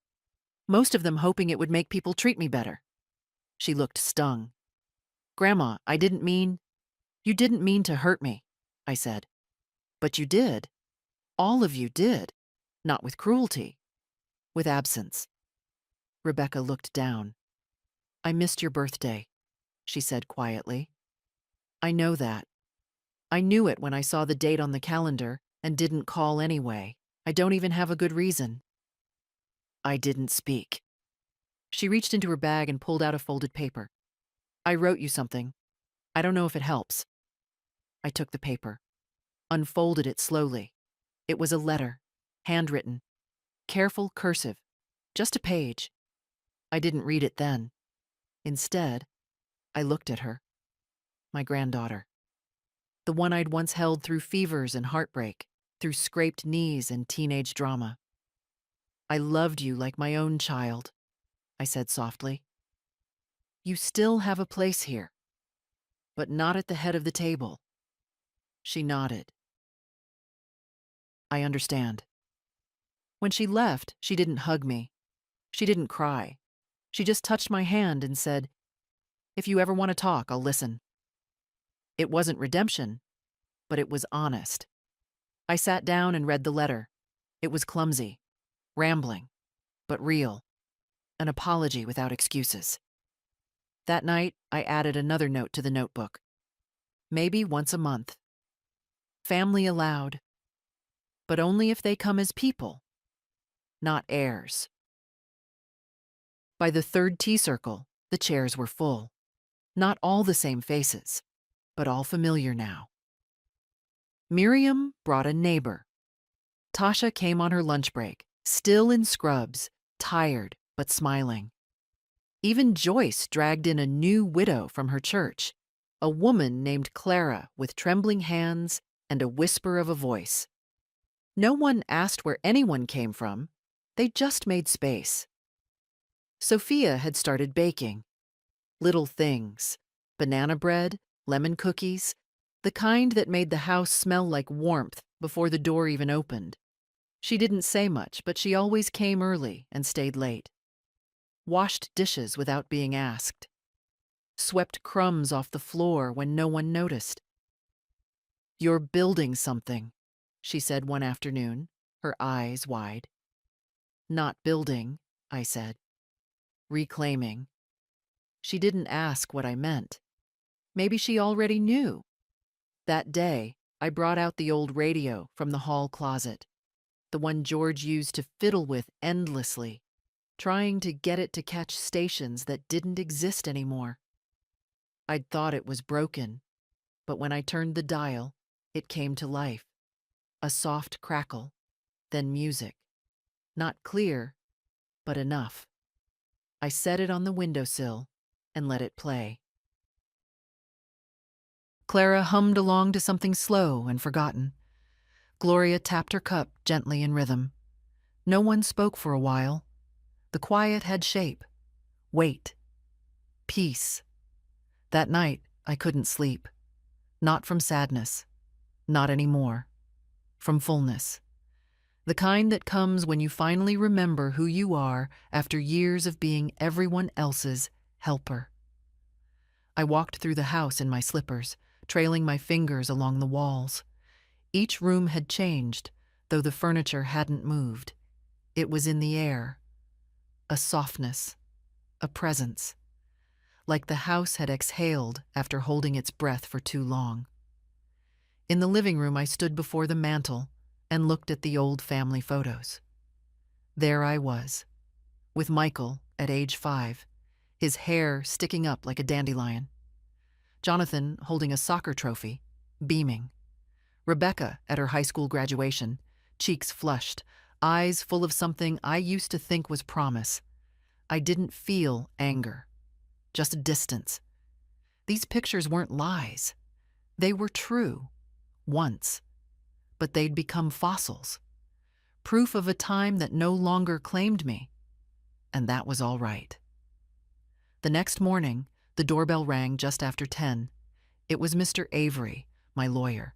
most of them hoping it would make people treat me better. She looked stung. "Grandma, I didn't mean—" "You didn't mean to hurt me," I said. "But you did. All of you did. Not with cruelty. With absence." Rebecca looked down. "I missed your birthday," she said quietly. "I know that. I knew it when I saw the date on the calendar and didn't call anyway. I don't even have a good reason." I didn't speak. She reached into her bag and pulled out a folded paper. "I wrote you something. I don't know if it helps." I took the paper, unfolded it slowly. It was a letter, handwritten, careful cursive, just a page. I didn't read it then. Instead, I looked at her, my granddaughter, the one I'd once held through fevers and heartbreak, through scraped knees and teenage drama. "I loved you like my own child," I said softly. "You still have a place here, but not at the head of the table." She nodded. "I understand." When she left, she didn't hug me. She didn't cry. She just touched my hand and said, "If you ever want to talk, I'll listen." It wasn't redemption, but it was honest. I sat down and read the letter. It was clumsy, rambling, but real. An apology without excuses. That night, I added another note to the notebook. Maybe once a month. Family allowed, but only if they come as people, not heirs. By the third tea circle, the chairs were full. Not all the same faces, but all familiar now. Miriam brought a neighbor. Tasha came on her lunch break, still in scrubs, tired but smiling. Even Joyce dragged in a new widow from her church, a woman named Clara with trembling hands and a whisper of a voice. No one asked where anyone came from. They just made space. Sophia had started baking. Little things. Banana bread, lemon cookies, the kind that made the house smell like warmth before the door even opened. She didn't say much, but she always came early and stayed late. Washed dishes without being asked. Swept crumbs off the floor when no one noticed. "You're building something," she said one afternoon, her eyes wide. "Not building," I said. "Reclaiming." She didn't ask what I meant. Maybe she already knew. That day, I brought out the old radio from the hall closet, the one George used to fiddle with endlessly, trying to get it to catch stations that didn't exist anymore. I'd thought it was broken, but when I turned the dial, it came to life. A soft crackle, then music. Not clear, but enough. I set it on the windowsill and let it play. Clara hummed along to something slow and forgotten. Gloria tapped her cup gently in rhythm. No one spoke for a while. The quiet had shape, weight, peace. That night, I couldn't sleep. Not from sadness. Not anymore. From fullness. The kind that comes when you finally remember who you are after years of being everyone else's helper. I walked through the house in my slippers, trailing my fingers along the walls. Each room had changed, though the furniture hadn't moved. It was in the air. A softness, a presence, like the house had exhaled after holding its breath for too long. In the living room, I stood before the mantel and looked at the old family photos. There I was, with Michael at age 5, his hair sticking up like a dandelion. Jonathan holding a soccer trophy, beaming. Rebecca at her high school graduation, cheeks flushed, eyes full of something I used to think was promise. I didn't feel anger, just distance. These pictures weren't lies. They were true, once. But they'd become fossils. Proof of a time that no longer claimed me. And that was all right. The next morning, the doorbell rang just after 10. It was Mr. Avery, my lawyer.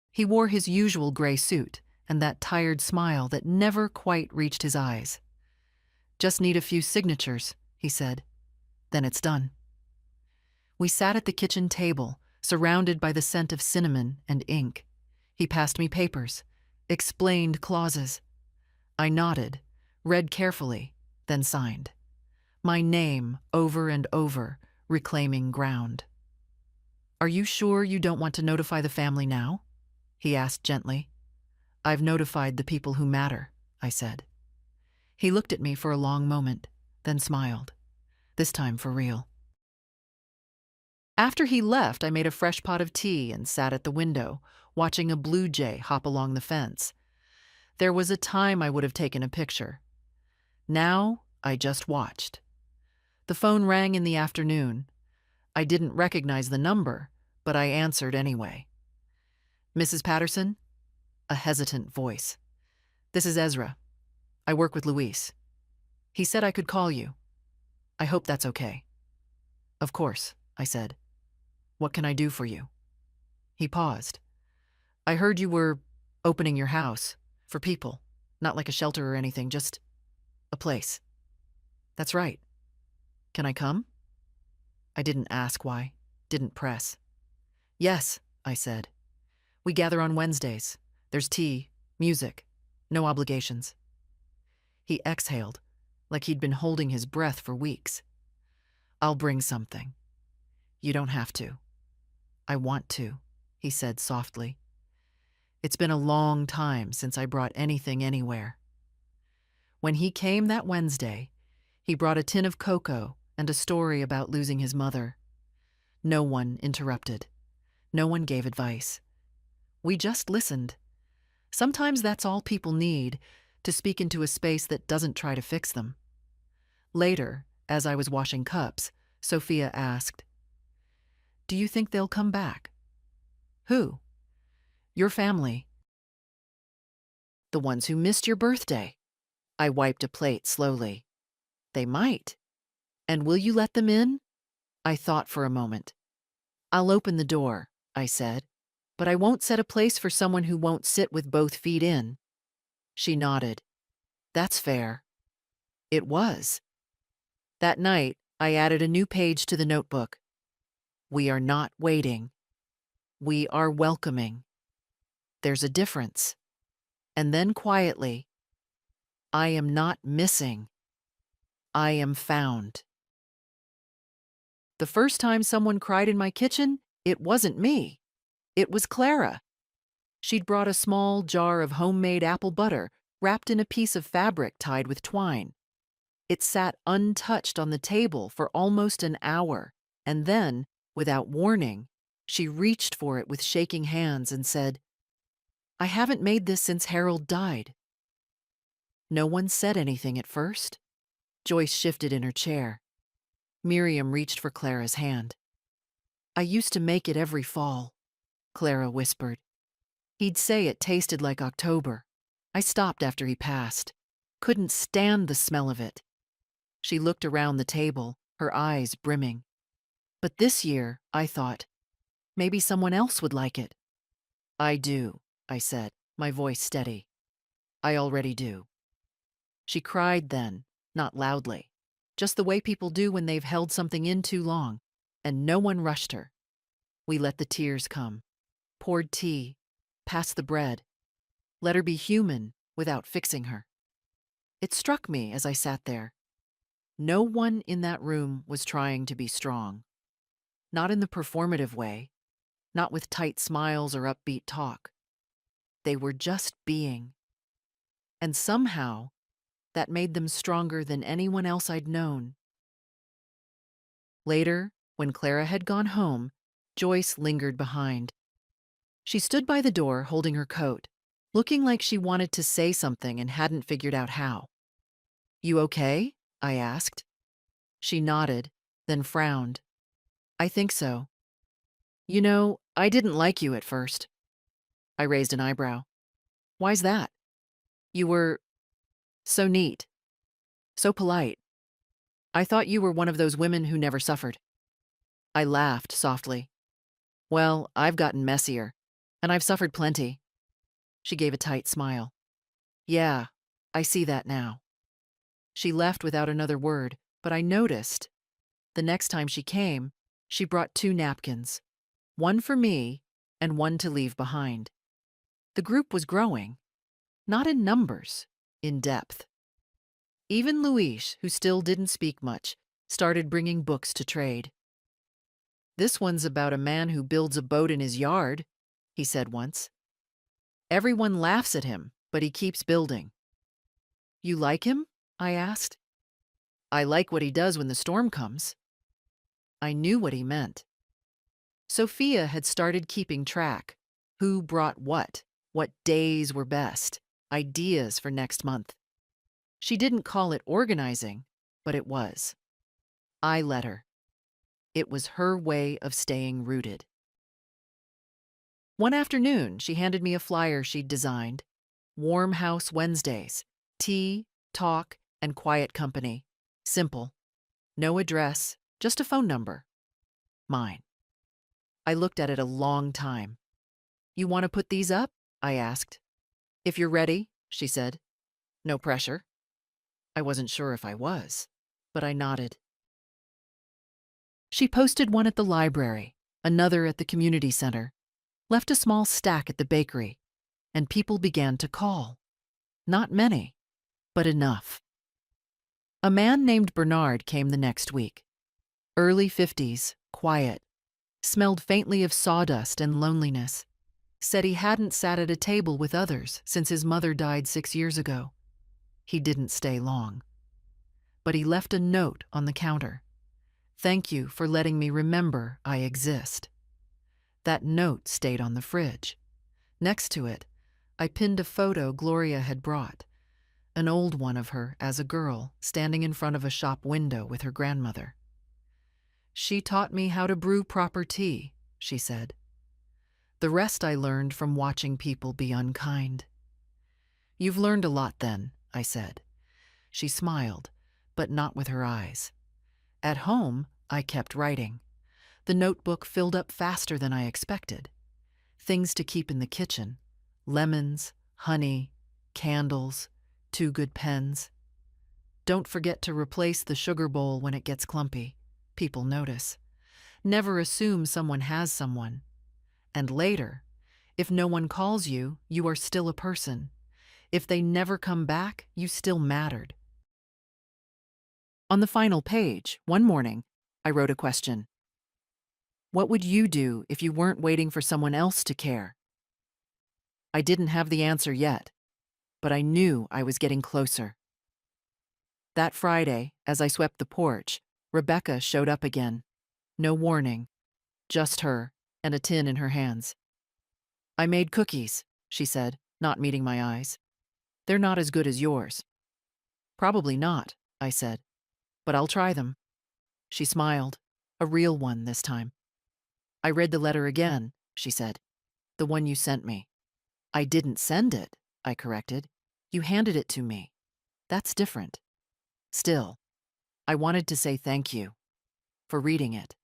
He wore his usual gray suit and that tired smile that never quite reached his eyes. "Just need a few signatures," he said. "Then it's done." We sat at the kitchen table, surrounded by the scent of cinnamon and ink. He passed me papers, explained clauses. I nodded, read carefully, then signed. My name over and over, reclaiming ground. "Are you sure you don't want to notify the family now?" he asked gently. "I've notified the people who matter," I said. He looked at me for a long moment, then smiled, this time for real. After he left, I made a fresh pot of tea and sat at the window, watching a blue jay hop along the fence. There was a time I would have taken a picture. Now, I just watched. The phone rang in the afternoon. I didn't recognize the number, but I answered anyway. "Mrs. Patterson?" A hesitant voice. "This is Ezra. I work with Luis. He said I could call you. I hope that's okay." "Of course," I said. "What can I do for you?" He paused. "I heard you were opening your house for people, not like a shelter or anything, just a place." "That's right. Can I come?" I didn't ask why, didn't press. "Yes," I said. "We gather on Wednesdays. There's tea, music, no obligations." He exhaled, like he'd been holding his breath for weeks. "I'll bring something." "You don't have to." "I want to," he said softly. "It's been a long time since I brought anything anywhere." When he came that Wednesday, he brought a tin of cocoa and a story about losing his mother. No one interrupted. No one gave advice. We just listened. Sometimes that's all people need, to speak into a space that doesn't try to fix them. Later, as I was washing cups, Sophia asked, "Do you think they'll come back?" "Who?" "Your family." "The ones who missed your birthday." I wiped a plate slowly. "They might. And will you let them in?" I thought for a moment. "I'll open the door," I said, "but I won't set a place for someone who won't sit with both feet in." She nodded. "That's fair." It was. That night, I added a new page to the notebook. "We are not waiting. We are welcoming. There's a difference." And then quietly, "I am not missing. I am found." The first time someone cried in my kitchen, it wasn't me. It was Clara. She'd brought a small jar of homemade apple butter wrapped in a piece of fabric tied with twine. It sat untouched on the table for almost an hour, and then, without warning, she reached for it with shaking hands and said, "I haven't made this since Harold died." No one said anything at first. Joyce shifted in her chair. Miriam reached for Clara's hand. "I used to make it every fall," Clara whispered. "He'd say it tasted like October. I stopped after he passed. Couldn't stand the smell of it." She looked around the table, her eyes brimming. "But this year," I thought, "maybe someone else would like it." "I do," I said. my voice steady. I already do. She cried then, not loudly, just the way people do when they've held something in too long, and no one rushed her. We let the tears come, poured tea, passed the bread, let her be human without fixing her. It struck me as I sat there. No one in that room was trying to be strong. Not in the performative way, not with tight smiles or upbeat talk. They were just being. And somehow, that made them stronger than anyone else I'd known. Later, when Clara had gone home, Joyce lingered behind. She stood by the door holding her coat, looking like she wanted to say something and hadn't figured out how. "You okay?" I asked. She nodded, then frowned. "I think so. You know, I didn't like you at first." I raised an eyebrow. "Why's that?" "You were so neat, so polite. I thought you were one of those women who never suffered." I laughed softly. "Well, I've gotten messier, and I've suffered plenty." She gave a tight smile. "Yeah, I see that now." She left without another word, but I noticed, the next time she came, she brought 2 napkins, one for me and one to leave behind. The group was growing, not in numbers, in depth. Even Luis, who still didn't speak much, started bringing books to trade. "This one's about a man who builds a boat in his yard," he said once. "Everyone laughs at him, but he keeps building." "You like him?" I asked. "I like what he does when the storm comes." I knew what he meant. Sophia had started keeping track. Who brought what days were best, ideas for next month. She didn't call it organizing, but it was. I let her. It was her way of staying rooted. One afternoon, she handed me a flyer she'd designed. Warm House Wednesdays. Tea, talk, and quiet company. Simple. No address, just a phone number. Mine. I looked at it a long time. "You want to put these up?" I asked. "If you're ready," she said. "No pressure." I wasn't sure if I was, but I nodded. She posted one at the library, another at the community center, left a small stack at the bakery, and people began to call. Not many, but enough. A man named Bernard came the next week. Early 50s, quiet, smelled faintly of sawdust and loneliness. Said he hadn't sat at a table with others since his mother died 6 years ago. He didn't stay long. But he left a note on the counter. "Thank you for letting me remember I exist." That note stayed on the fridge. Next to it, I pinned a photo Gloria had brought, an old one of her as a girl standing in front of a shop window with her grandmother. "She taught me how to brew proper tea," she said. "The rest I learned from watching people be unkind." "You've learned a lot then," I said. She smiled, but not with her eyes. At home, I kept writing. The notebook filled up faster than I expected. Things to keep in the kitchen: lemons, honey, candles, 2 good pens. Don't forget to replace the sugar bowl when it gets clumpy. People notice. Never assume someone has someone. And later, if no one calls you, you are still a person. If they never come back, you still mattered. On the final page, one morning, I wrote a question. "What would you do if you weren't waiting for someone else to care?" I didn't have the answer yet, but I knew I was getting closer. That Friday, as I swept the porch, Rebecca showed up again. No warning, just her and a tin in her hands. "I made cookies," she said, not meeting my eyes. "They're not as good as yours." "Probably not," I said, "but I'll try them." She smiled, a real one this time. "I read the letter again," she said. "The one you sent me." "I didn't send it," I corrected. "You handed it to me. That's different." Still, I wanted to say thank you for reading it.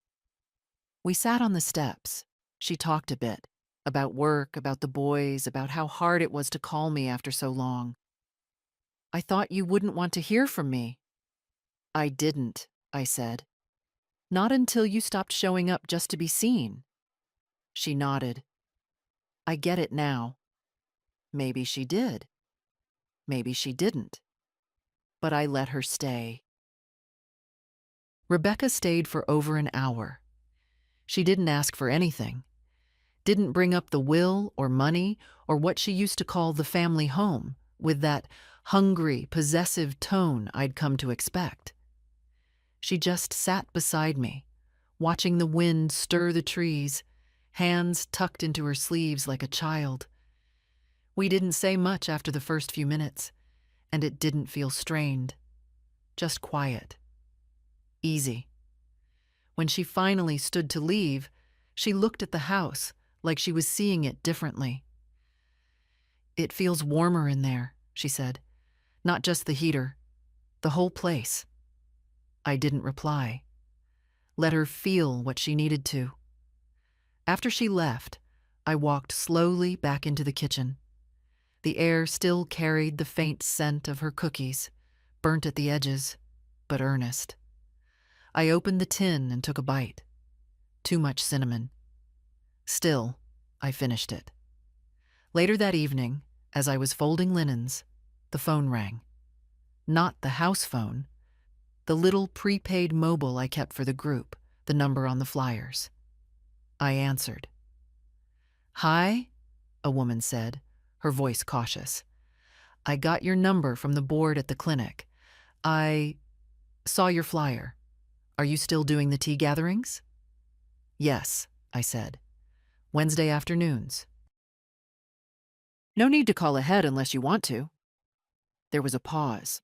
We sat on the steps. She talked a bit. about work, about the boys, about how hard it was to call me after so long. I thought you wouldn't want to hear from me. I didn't, I said. Not until you stopped showing up just to be seen. She nodded. I get it now. Maybe she did. Maybe she didn't. But I let her stay. Rebecca stayed for over an hour. She didn't ask for anything, didn't bring up the will or money or what she used to call the family home with that hungry, possessive tone I'd come to expect. She just sat beside me, watching the wind stir the trees, hands tucked into her sleeves like a child. We didn't say much after the first few minutes, and it didn't feel strained, just quiet, easy. When she finally stood to leave, she looked at the house like she was seeing it differently. It feels warmer in there, she said. Not just the heater, the whole place. I didn't reply. Let her feel what she needed to. After she left, I walked slowly back into the kitchen. The air still carried the faint scent of her cookies, burnt at the edges, but earnest. I opened the tin and took a bite. Too much cinnamon. Still, I finished it. Later that evening, as I was folding linens, the phone rang. Not the house phone, the little prepaid mobile I kept for the group, the number on the flyers. I answered. Hi, a woman said, her voice cautious. I got your number from the board at the clinic. I saw your flyer. Are you still doing the tea gatherings? Yes, I said. Wednesday afternoons. No need to call ahead unless you want to. There was a pause.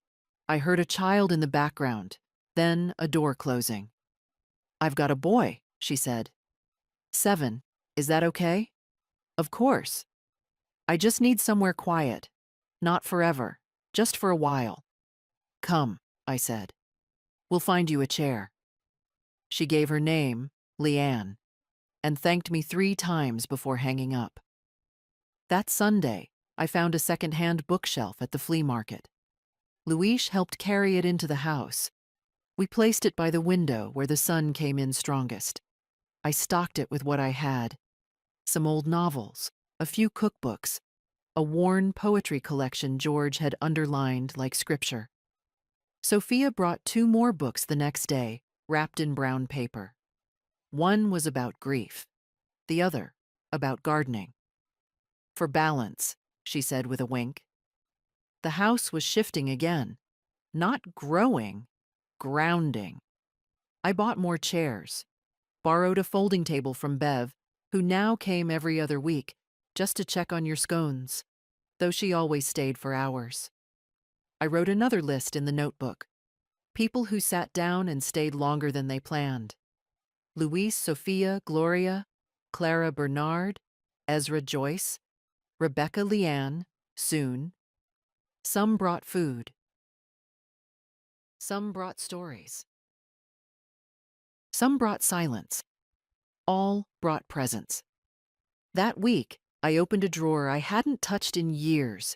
I heard a child in the background, then a door closing. I've got a boy, she said. 7. Is that okay? Of course. I just need somewhere quiet. Not forever, just for a while. Come, I said. We'll find you a chair. She gave her name, Leanne, and thanked me 3 times before hanging up. That Sunday, I found a second-hand bookshelf at the flea market. Luis helped carry it into the house. We placed it by the window where the sun came in strongest. I stocked it with what I had. Some old novels, a few cookbooks, a worn poetry collection George had underlined like scripture. Sophia brought 2 more books the next day, wrapped in brown paper. One was about grief, the other about gardening. For balance, she said with a wink. The house was shifting again, not growing, grounding. I bought more chairs, borrowed a folding table from Bev, who now came every other week just to check on your scones, though she always stayed for hours. I wrote another list in the notebook. People who sat down and stayed longer than they planned. Luis, Sophia, Gloria, Clara Bernard, Ezra Joyce, Rebecca Leanne, soon. Some brought food. Some brought stories. Some brought silence. All brought presents. That week, I opened a drawer I hadn't touched in years.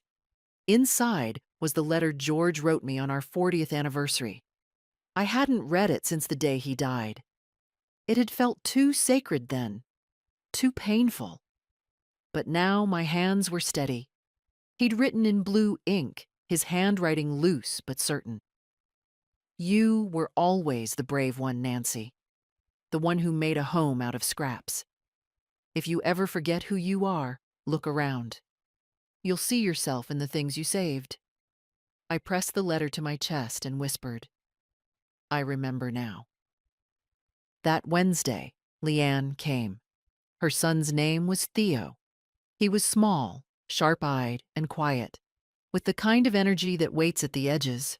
Inside was the letter George wrote me on our 40th anniversary. I hadn't read it since the day he died. It had felt too sacred then, too painful. But now my hands were steady. He'd written in blue ink, his handwriting loose but certain. You were always the brave one, Nancy. The one who made a home out of scraps. If you ever forget who you are, look around. You'll see yourself in the things you saved. I pressed the letter to my chest and whispered, I remember now. That Wednesday, Leanne came. Her son's name was Theo. He was small, sharp-eyed, and quiet, with the kind of energy that waits at the edges,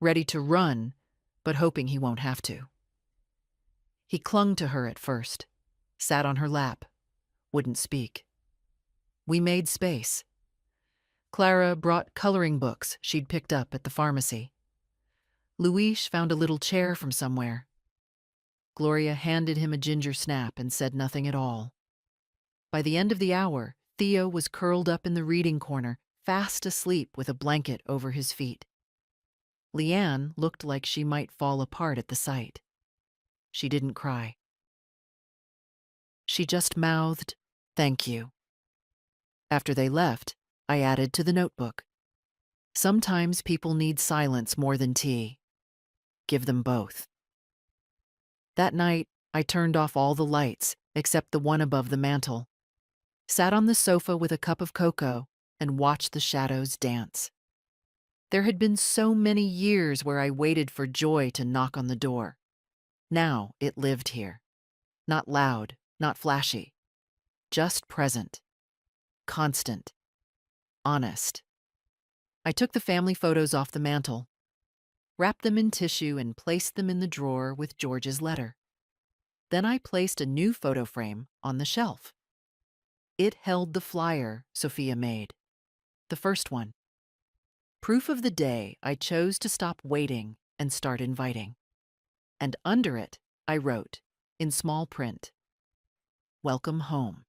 ready to run, but hoping he won't have to. He clung to her at first, sat on her lap, wouldn't speak. We made space. Clara brought coloring books she'd picked up at the pharmacy. Luis found a little chair from somewhere. Gloria handed him a ginger snap and said nothing at all. By the end of the hour, Theo was curled up in the reading corner, fast asleep with a blanket over his feet. Leanne looked like she might fall apart at the sight. She didn't cry. She just mouthed, "Thank you." After they left, I added to the notebook, "Sometimes people need silence more than tea. Give them both." That night, I turned off all the lights except the one above the mantel, sat on the sofa with a cup of cocoa, and watched the shadows dance. There had been so many years where I waited for joy to knock on the door. Now it lived here. Not loud, not flashy. Just present. Constant. Honest. I took the family photos off the mantel, wrapped them in tissue, and placed them in the drawer with George's letter. Then I placed a new photo frame on the shelf. It held the flyer Sophia made. The first one. Proof of the day I chose to stop waiting and start inviting. And under it, I wrote, in small print, "Welcome home."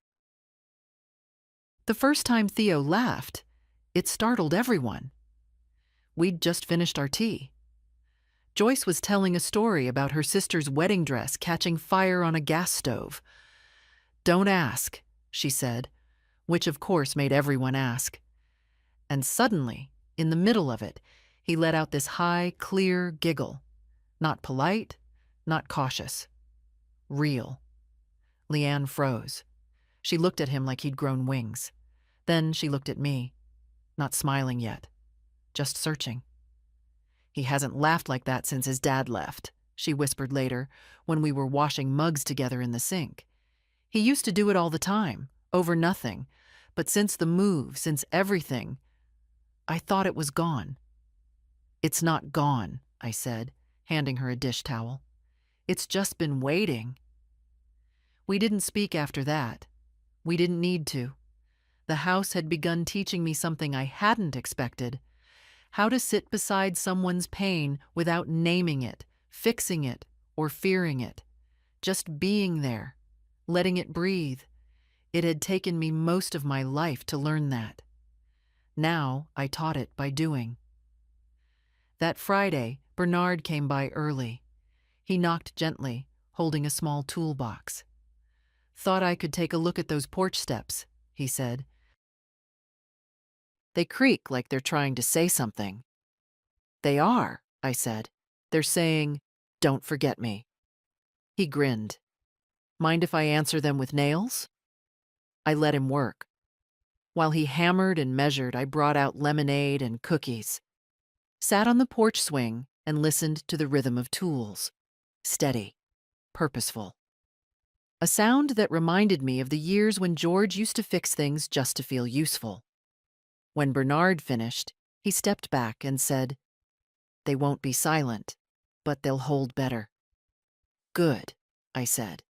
The first time Theo laughed, it startled everyone. We'd just finished our tea. Joyce was telling a story about her sister's wedding dress catching fire on a gas stove. "Don't ask," she said, which of course made everyone ask. And suddenly, in the middle of it, he let out this high, clear giggle. Not polite, not cautious. Real. Leanne froze. She looked at him like he'd grown wings. Then she looked at me, not smiling yet, just searching. "He hasn't laughed like that since his dad left," she whispered later, when we were washing mugs together in the sink. "He used to do it all the time, over nothing, but since the move, since everything, I thought it was gone." "It's not gone," I said, handing her a dish towel. "It's just been waiting." We didn't speak after that. We didn't need to. The house had begun teaching me something I hadn't expected: how to sit beside someone's pain without naming it, fixing it, or fearing it. Just being there, letting it breathe. It had taken me most of my life to learn that. Now I taught it by doing. That Friday, Bernard came by early. He knocked gently, holding a small toolbox. "Thought I could take a look at those porch steps," he said. "They creak like they're trying to say something." "They are," I said. "They're saying, 'Don't forget me.'" He grinned. "Mind if I answer them with nails?" I let him work. While he hammered and measured, I brought out lemonade and cookies, sat on the porch swing, and listened to the rhythm of tools. Steady, purposeful. A sound that reminded me of the years when George used to fix things just to feel useful. When Bernard finished, he stepped back and said, "They won't be silent, but they'll hold better." "Good," I said.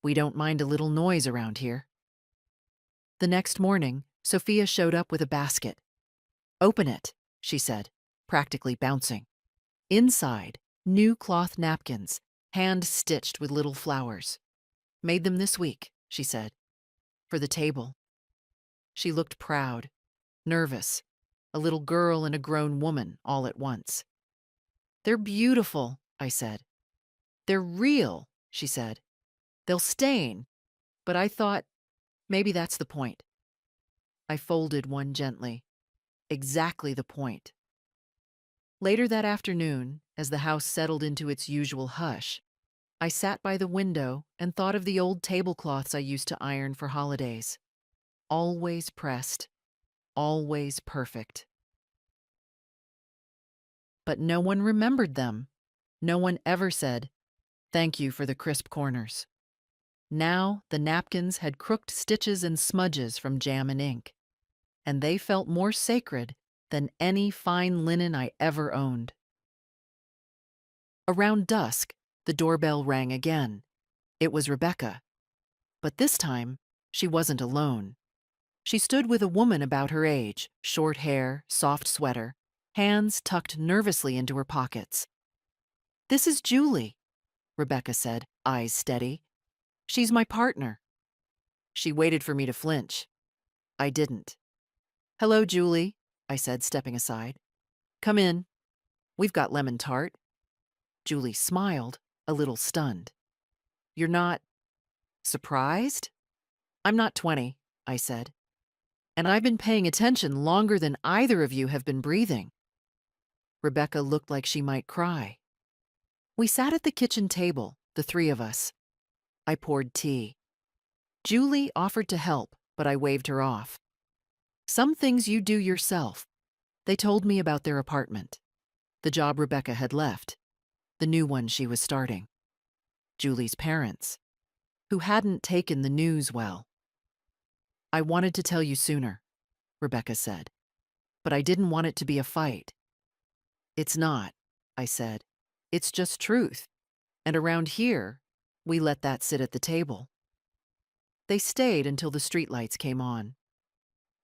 "We don't mind a little noise around here." The next morning, Sophia showed up with a basket. "Open it," she said, practically bouncing. Inside, new cloth napkins, hand-stitched with little flowers. "Made them this week," she said, "for the table." She looked proud, nervous, a little girl and a grown woman all at once. "They're beautiful," I said. "They're real," she said. "They'll stain, but I thought maybe that's the point." I folded one gently. Exactly the point. Later that afternoon, as the house settled into its usual hush, I sat by the window and thought of the old tablecloths I used to iron for holidays. Always pressed, always perfect. But no one remembered them. No one ever said, "Thank you for the crisp corners." Now the napkins had crooked stitches and smudges from jam and ink, and they felt more sacred than any fine linen I ever owned. Around dusk, the doorbell rang again. It was Rebecca. But this time, she wasn't alone. She stood with a woman about her age, short hair, soft sweater, hands tucked nervously into her pockets. "This is Julie," Rebecca said, eyes steady. "She's my partner." She waited for me to flinch. I didn't. "Hello, Julie," I said, stepping aside. "Come in. We've got lemon tart." Julie smiled, a little stunned. "You're not surprised?" "I'm not 20, I said. "And I've been paying attention longer than either of you have been breathing." Rebecca looked like she might cry. We sat at the kitchen table, the three of us. I poured tea. Julie offered to help, but I waved her off. "Some things you do yourself." They told me about their apartment, the job Rebecca had left, the new one she was starting, Julie's parents, who hadn't taken the news well. "I wanted to tell you sooner," Rebecca said, "but I didn't want it to be a fight." "It's not," I said. "It's just truth. And around here, we let that sit at the table." They stayed until the streetlights came on.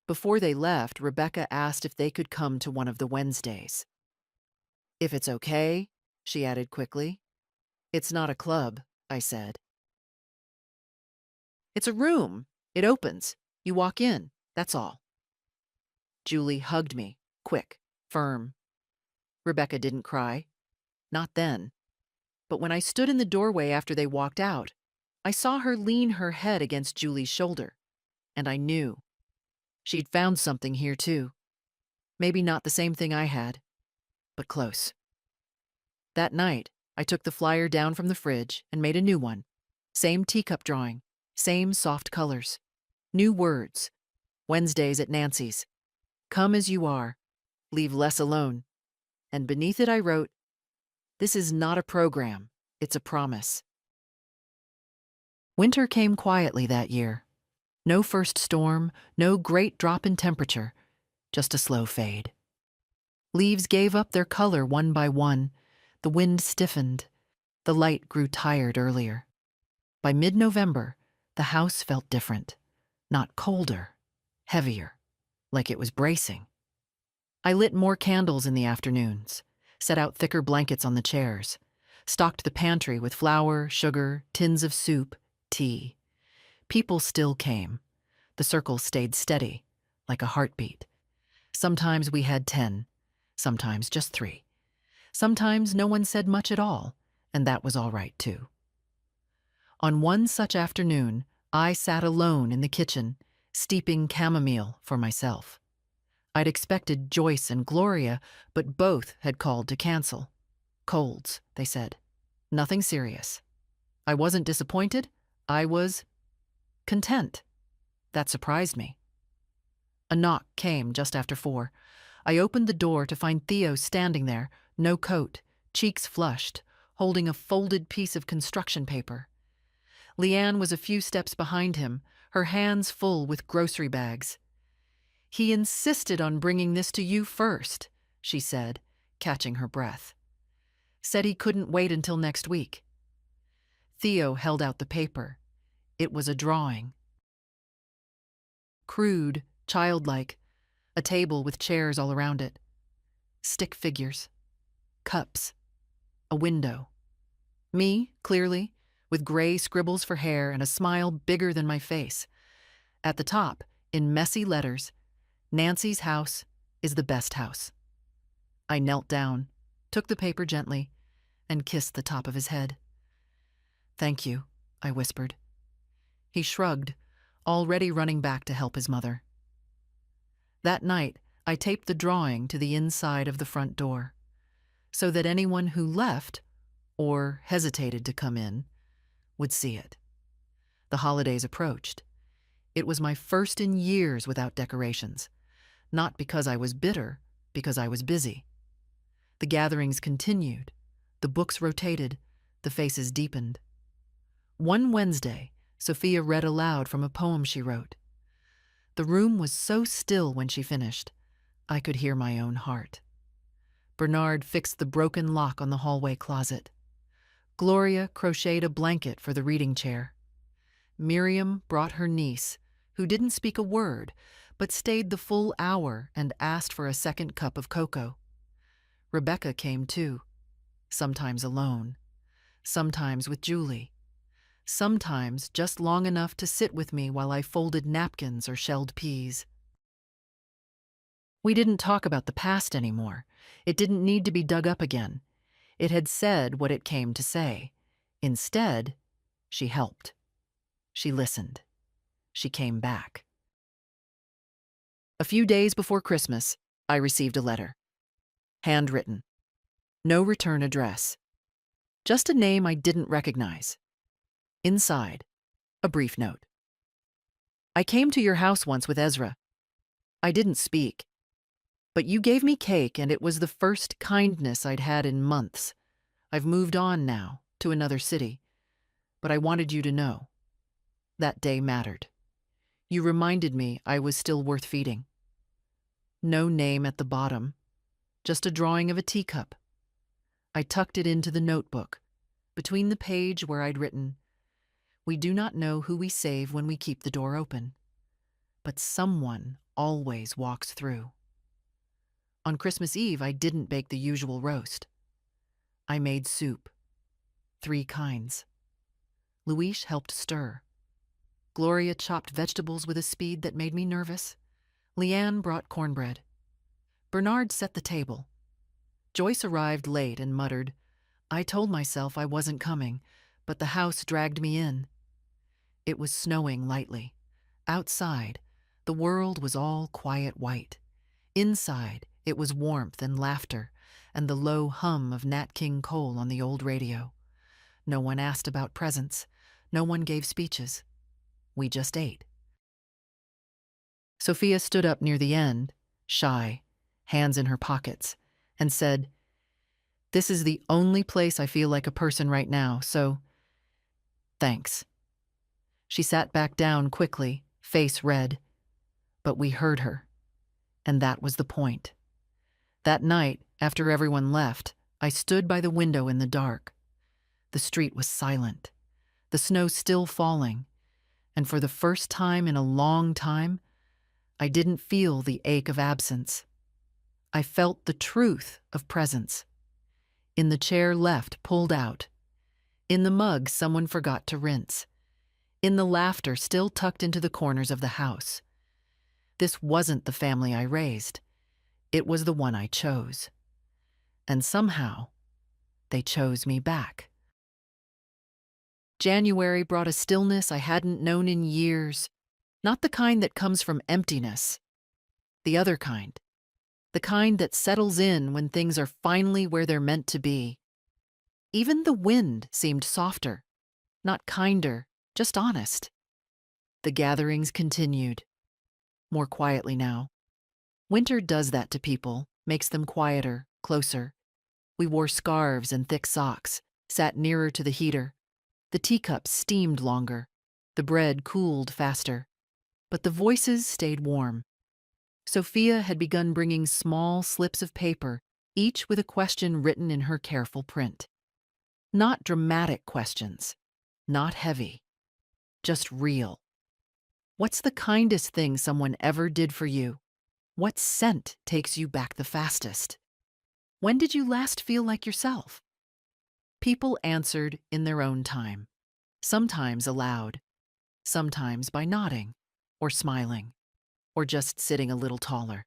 Before they left, Rebecca asked if they could come to one of the Wednesdays. "If it's okay," she added quickly. "It's not a club," I said. "It's a room. It opens. You walk in. That's all." Julie hugged me, quick, firm. Rebecca didn't cry. Not then. But when I stood in the doorway after they walked out, I saw her lean her head against Julie's shoulder, and I knew. She'd found something here, too. Maybe not the same thing I had, but close. That night, I took the flyer down from the fridge and made a new one. Same teacup drawing, same soft colors. New words. Wednesdays at Nancy's. Come as you are. Leave less alone. And beneath it I wrote, "This is not a program, it's a promise." Winter came quietly that year. No first storm, no great drop in temperature, just a slow fade. Leaves gave up their color one by one. The wind stiffened. The light grew tired earlier. By mid-November, the house felt different. Not colder, heavier, like it was bracing. I lit more candles in the afternoons, set out thicker blankets on the chairs, stocked the pantry with flour, sugar, tins of soup, tea. People still came. The circle stayed steady, like a heartbeat. Sometimes we had 10, sometimes just 3. Sometimes no one said much at all, and that was all right too. On one such afternoon, I sat alone in the kitchen, steeping chamomile for myself. I'd expected Joyce and Gloria, but both had called to cancel. Colds, they said. Nothing serious. I wasn't disappointed. I was content. That surprised me. A knock came just after 4. I opened the door to find Theo standing there, no coat, cheeks flushed, holding a folded piece of construction paper. Leanne was a few steps behind him, her hands full with grocery bags. "He insisted on bringing this to you first," she said, catching her breath. "Said he couldn't wait until next week." Theo held out the paper. It was a drawing. Crude, childlike, a table with chairs all around it. Stick figures. Cups. A window. Me, clearly, with gray scribbles for hair and a smile bigger than my face. At the top, in messy letters, "Nancy's house is the best house." I knelt down, took the paper gently, and kissed the top of his head. "Thank you," I whispered. He shrugged, already running back to help his mother. That night, I taped the drawing to the inside of the front door, so that anyone who left, or hesitated to come in, would see it. The holidays approached. It was my first in years without decorations, not because I was bitter, because I was busy. The gatherings continued, the books rotated, the faces deepened. One Wednesday, Sophia read aloud from a poem she wrote. The room was so still when she finished, I could hear my own heart. Bernard fixed the broken lock on the hallway closet. Gloria crocheted a blanket for the reading chair. Miriam brought her niece, who didn't speak a word, but stayed the full hour and asked for a second cup of cocoa. Rebecca came too, sometimes alone, sometimes with Julie, sometimes just long enough to sit with me while I folded napkins or shelled peas. We didn't talk about the past anymore. It didn't need to be dug up again. It had said what it came to say. Instead, she helped. She listened. She came back. A few days before Christmas, I received a letter. Handwritten. No return address. Just a name I didn't recognize. Inside, a brief note. I came to your house once with Ezra. I didn't speak. But you gave me cake, and it was the first kindness I'd had in months. I've moved on now, to another city. But I wanted you to know. That day mattered. You reminded me I was still worth feeding. No name at the bottom, just a drawing of a teacup. I tucked it into the notebook, between the page where I'd written, "We do not know who we save when we keep the door open, but someone always walks through." On Christmas Eve, I didn't bake the usual roast. I made soup. 3 kinds. Luis helped stir. Gloria chopped vegetables with a speed that made me nervous. Leanne brought cornbread. Bernard set the table. Joyce arrived late and muttered, "I told myself I wasn't coming, but the house dragged me in." It was snowing lightly. Outside, the world was all quiet white. Inside, it was warmth and laughter, and the low hum of Nat King Cole on the old radio. No one asked about presents. No one gave speeches. We just ate. Sophia stood up near the end, shy, hands in her pockets, and said, "This is the only place I feel like a person right now, so thanks." She sat back down quickly, face red. But we heard her, and that was the point. That night, after everyone left, I stood by the window in the dark. The street was silent, the snow still falling, and for the first time in a long time, I didn't feel the ache of absence. I felt the truth of presence. In the chair left pulled out. In the mug someone forgot to rinse. In the laughter still tucked into the corners of the house. This wasn't the family I raised. It was the one I chose. And somehow, they chose me back. January brought a stillness I hadn't known in years. Not the kind that comes from emptiness. The other kind. The kind that settles in when things are finally where they're meant to be. Even the wind seemed softer. Not kinder, just honest. The gatherings continued. More quietly now. Winter does that to people, makes them quieter, closer. We wore scarves and thick socks, sat nearer to the heater. The teacups steamed longer. The bread cooled faster. But the voices stayed warm. Sophia had begun bringing small slips of paper, each with a question written in her careful print. Not dramatic questions. Not heavy. Just real. What's the kindest thing someone ever did for you? What scent takes you back the fastest? When did you last feel like yourself? People answered in their own time, sometimes aloud, sometimes by nodding, or smiling, or just sitting a little taller.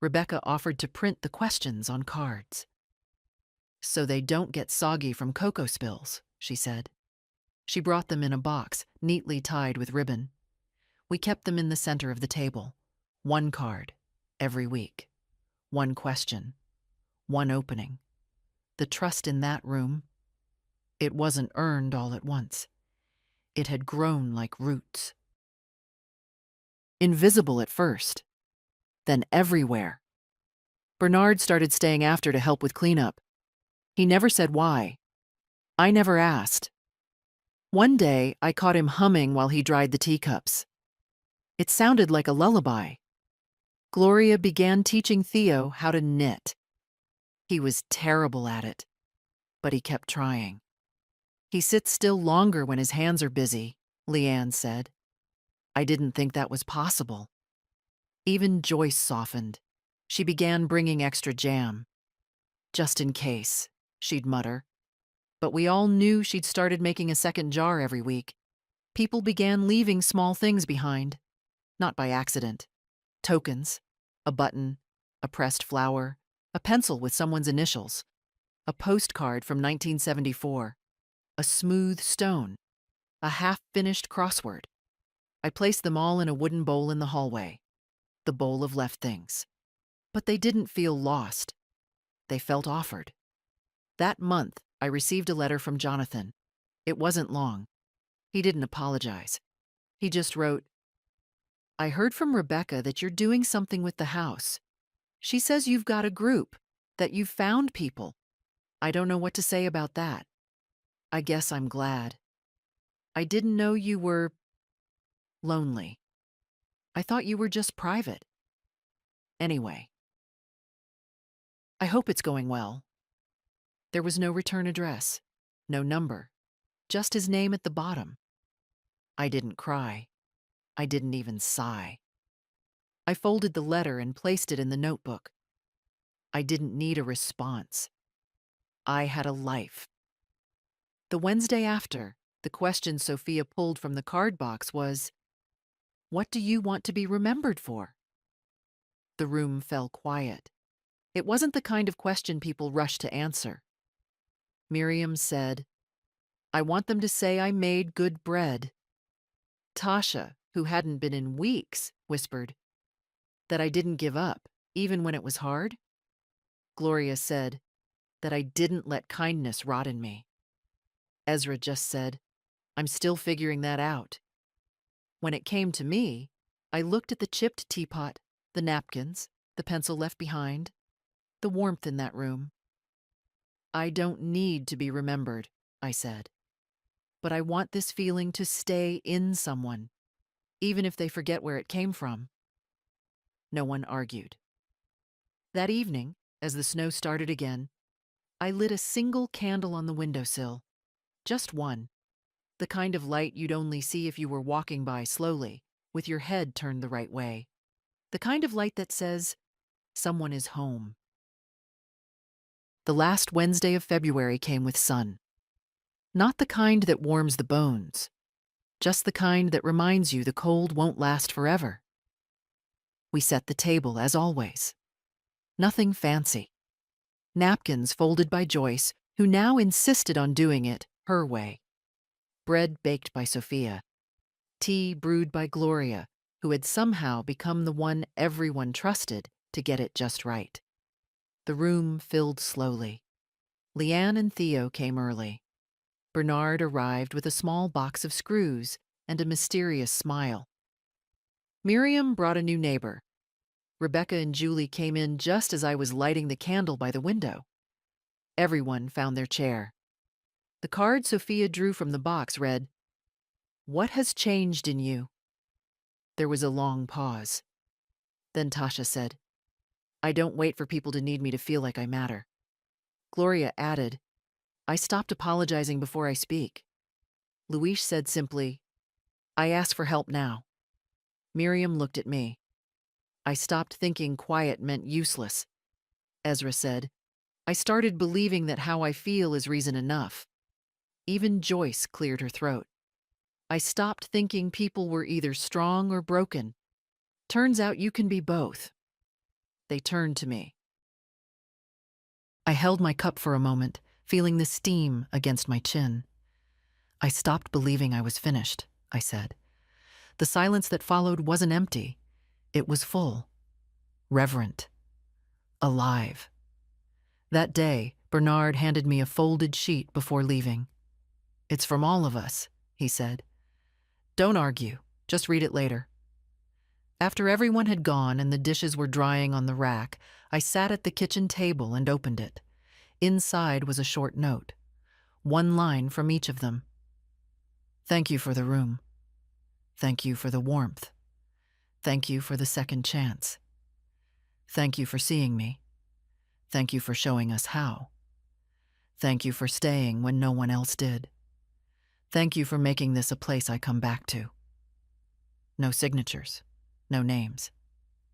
Rebecca offered to print the questions on cards. "So they don't get soggy from cocoa spills," she said. She brought them in a box, neatly tied with ribbon. We kept them in the center of the table. 1 card, every week. 1 question. 1 opening. The trust in that room, it wasn't earned all at once. It had grown like roots. Invisible at first, then everywhere. Bernard started staying after to help with cleanup. He never said why. I never asked. One day, I caught him humming while he dried the teacups. It sounded like a lullaby. Gloria began teaching Theo how to knit. He was terrible at it, but he kept trying. "He sits still longer when his hands are busy," Leanne said. I didn't think that was possible. Even Joyce softened. She began bringing extra jam. "Just in case," she'd mutter. But we all knew she'd started making a second jar every week. People began leaving small things behind, not by accident. Tokens, a button, a pressed flower, a pencil with someone's initials, a postcard from 1974, a smooth stone, a half-finished crossword. I placed them all in a wooden bowl in the hallway, the bowl of left things. But they didn't feel lost. They felt offered. That month, I received a letter from Jonathan. It wasn't long. He didn't apologize. He just wrote, "I heard from Rebecca that you're doing something with the house. She says you've got a group, that you've found people. I don't know what to say about that. I guess I'm glad. I didn't know you were lonely. I thought you were just private. Anyway, I hope it's going well." There was no return address, no number, just his name at the bottom. I didn't cry. I didn't even sigh. I folded the letter and placed it in the notebook. I didn't need a response. I had a life. The Wednesday after, the question Sophia pulled from the card box was, "What do you want to be remembered for?" The room fell quiet. It wasn't the kind of question people rush to answer. Miriam said, "I want them to say I made good bread." Tasha, who hadn't been in weeks, whispered, "That I didn't give up, even when it was hard." Gloria said, "That I didn't let kindness rot in me." Ezra just said, "I'm still figuring that out." When it came to me, I looked at the chipped teapot, the napkins, the pencil left behind, the warmth in that room. "I don't need to be remembered," I said. "But I want this feeling to stay in someone, even if they forget where it came from." No one argued. That evening, as the snow started again, I lit a single candle on the windowsill. Just one. The kind of light you'd only see if you were walking by slowly, with your head turned the right way. The kind of light that says, someone is home. The last Wednesday of February came with sun. Not the kind that warms the bones, just the kind that reminds you the cold won't last forever. We set the table, as always. Nothing fancy. Napkins folded by Joyce, who now insisted on doing it her way. Bread baked by Sophia. Tea brewed by Gloria, who had somehow become the one everyone trusted to get it just right. The room filled slowly. Leanne and Theo came early. Bernard arrived with a small box of screws and a mysterious smile. Miriam brought a new neighbor. Rebecca and Julie came in just as I was lighting the candle by the window. Everyone found their chair. The card Sophia drew from the box read, "What has changed in you?" There was a long pause. Then Tasha said, "I don't wait for people to need me to feel like I matter." Gloria added, "I stopped apologizing before I speak." Luis said simply, "I ask for help now." Miriam looked at me. I stopped thinking quiet meant useless. Ezra said, "I started believing that how I feel is reason enough." Even Joyce cleared her throat. I stopped thinking people were either strong or broken. Turns out you can be both. They turned to me. I held my cup for a moment, feeling the steam against my chin. "I stopped believing I was finished," I said. The silence that followed wasn't empty. It was full, reverent, alive. That day, Bernard handed me a folded sheet before leaving. "It's from all of us," he said. "Don't argue, just read it later." After everyone had gone and the dishes were drying on the rack, I sat at the kitchen table and opened it. Inside was a short note, one line from each of them. "Thank you for the room. Thank you for the warmth. Thank you for the second chance. Thank you for seeing me. Thank you for showing us how. Thank you for staying when no one else did. Thank you for making this a place I come back to." No signatures, no names,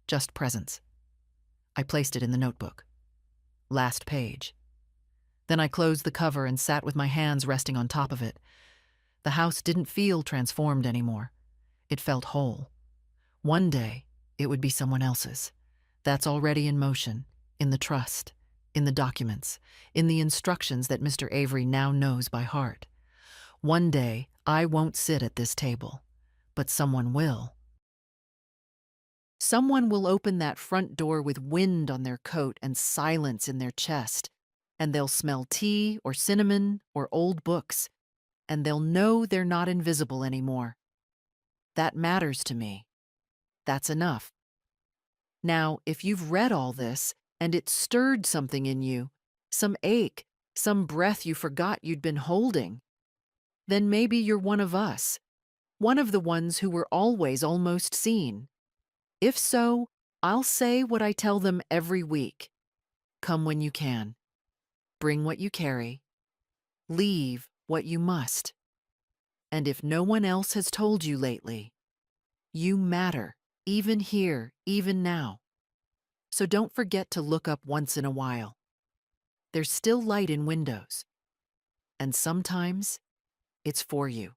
just presence. I placed it in the notebook. Last page. Then I closed the cover and sat with my hands resting on top of it. The house didn't feel transformed anymore. It felt whole. One day, it would be someone else's. That's already in motion, in the trust, in the documents, in the instructions that Mr. Avery now knows by heart. One day, I won't sit at this table, but someone will. Someone will open that front door with wind on their coat and silence in their chest, and they'll smell tea or cinnamon or old books, and they'll know they're not invisible anymore. That matters to me. That's enough. Now, if you've read all this and it stirred something in you, some ache, some breath you forgot you'd been holding, then maybe you're one of us, one of the ones who were always almost seen. If so, I'll say what I tell them every week. Come when you can. Bring what you carry. Leave what you must. And if no one else has told you lately, you matter, even here, even now. So don't forget to look up once in a while. There's still light in windows. And sometimes it's for you.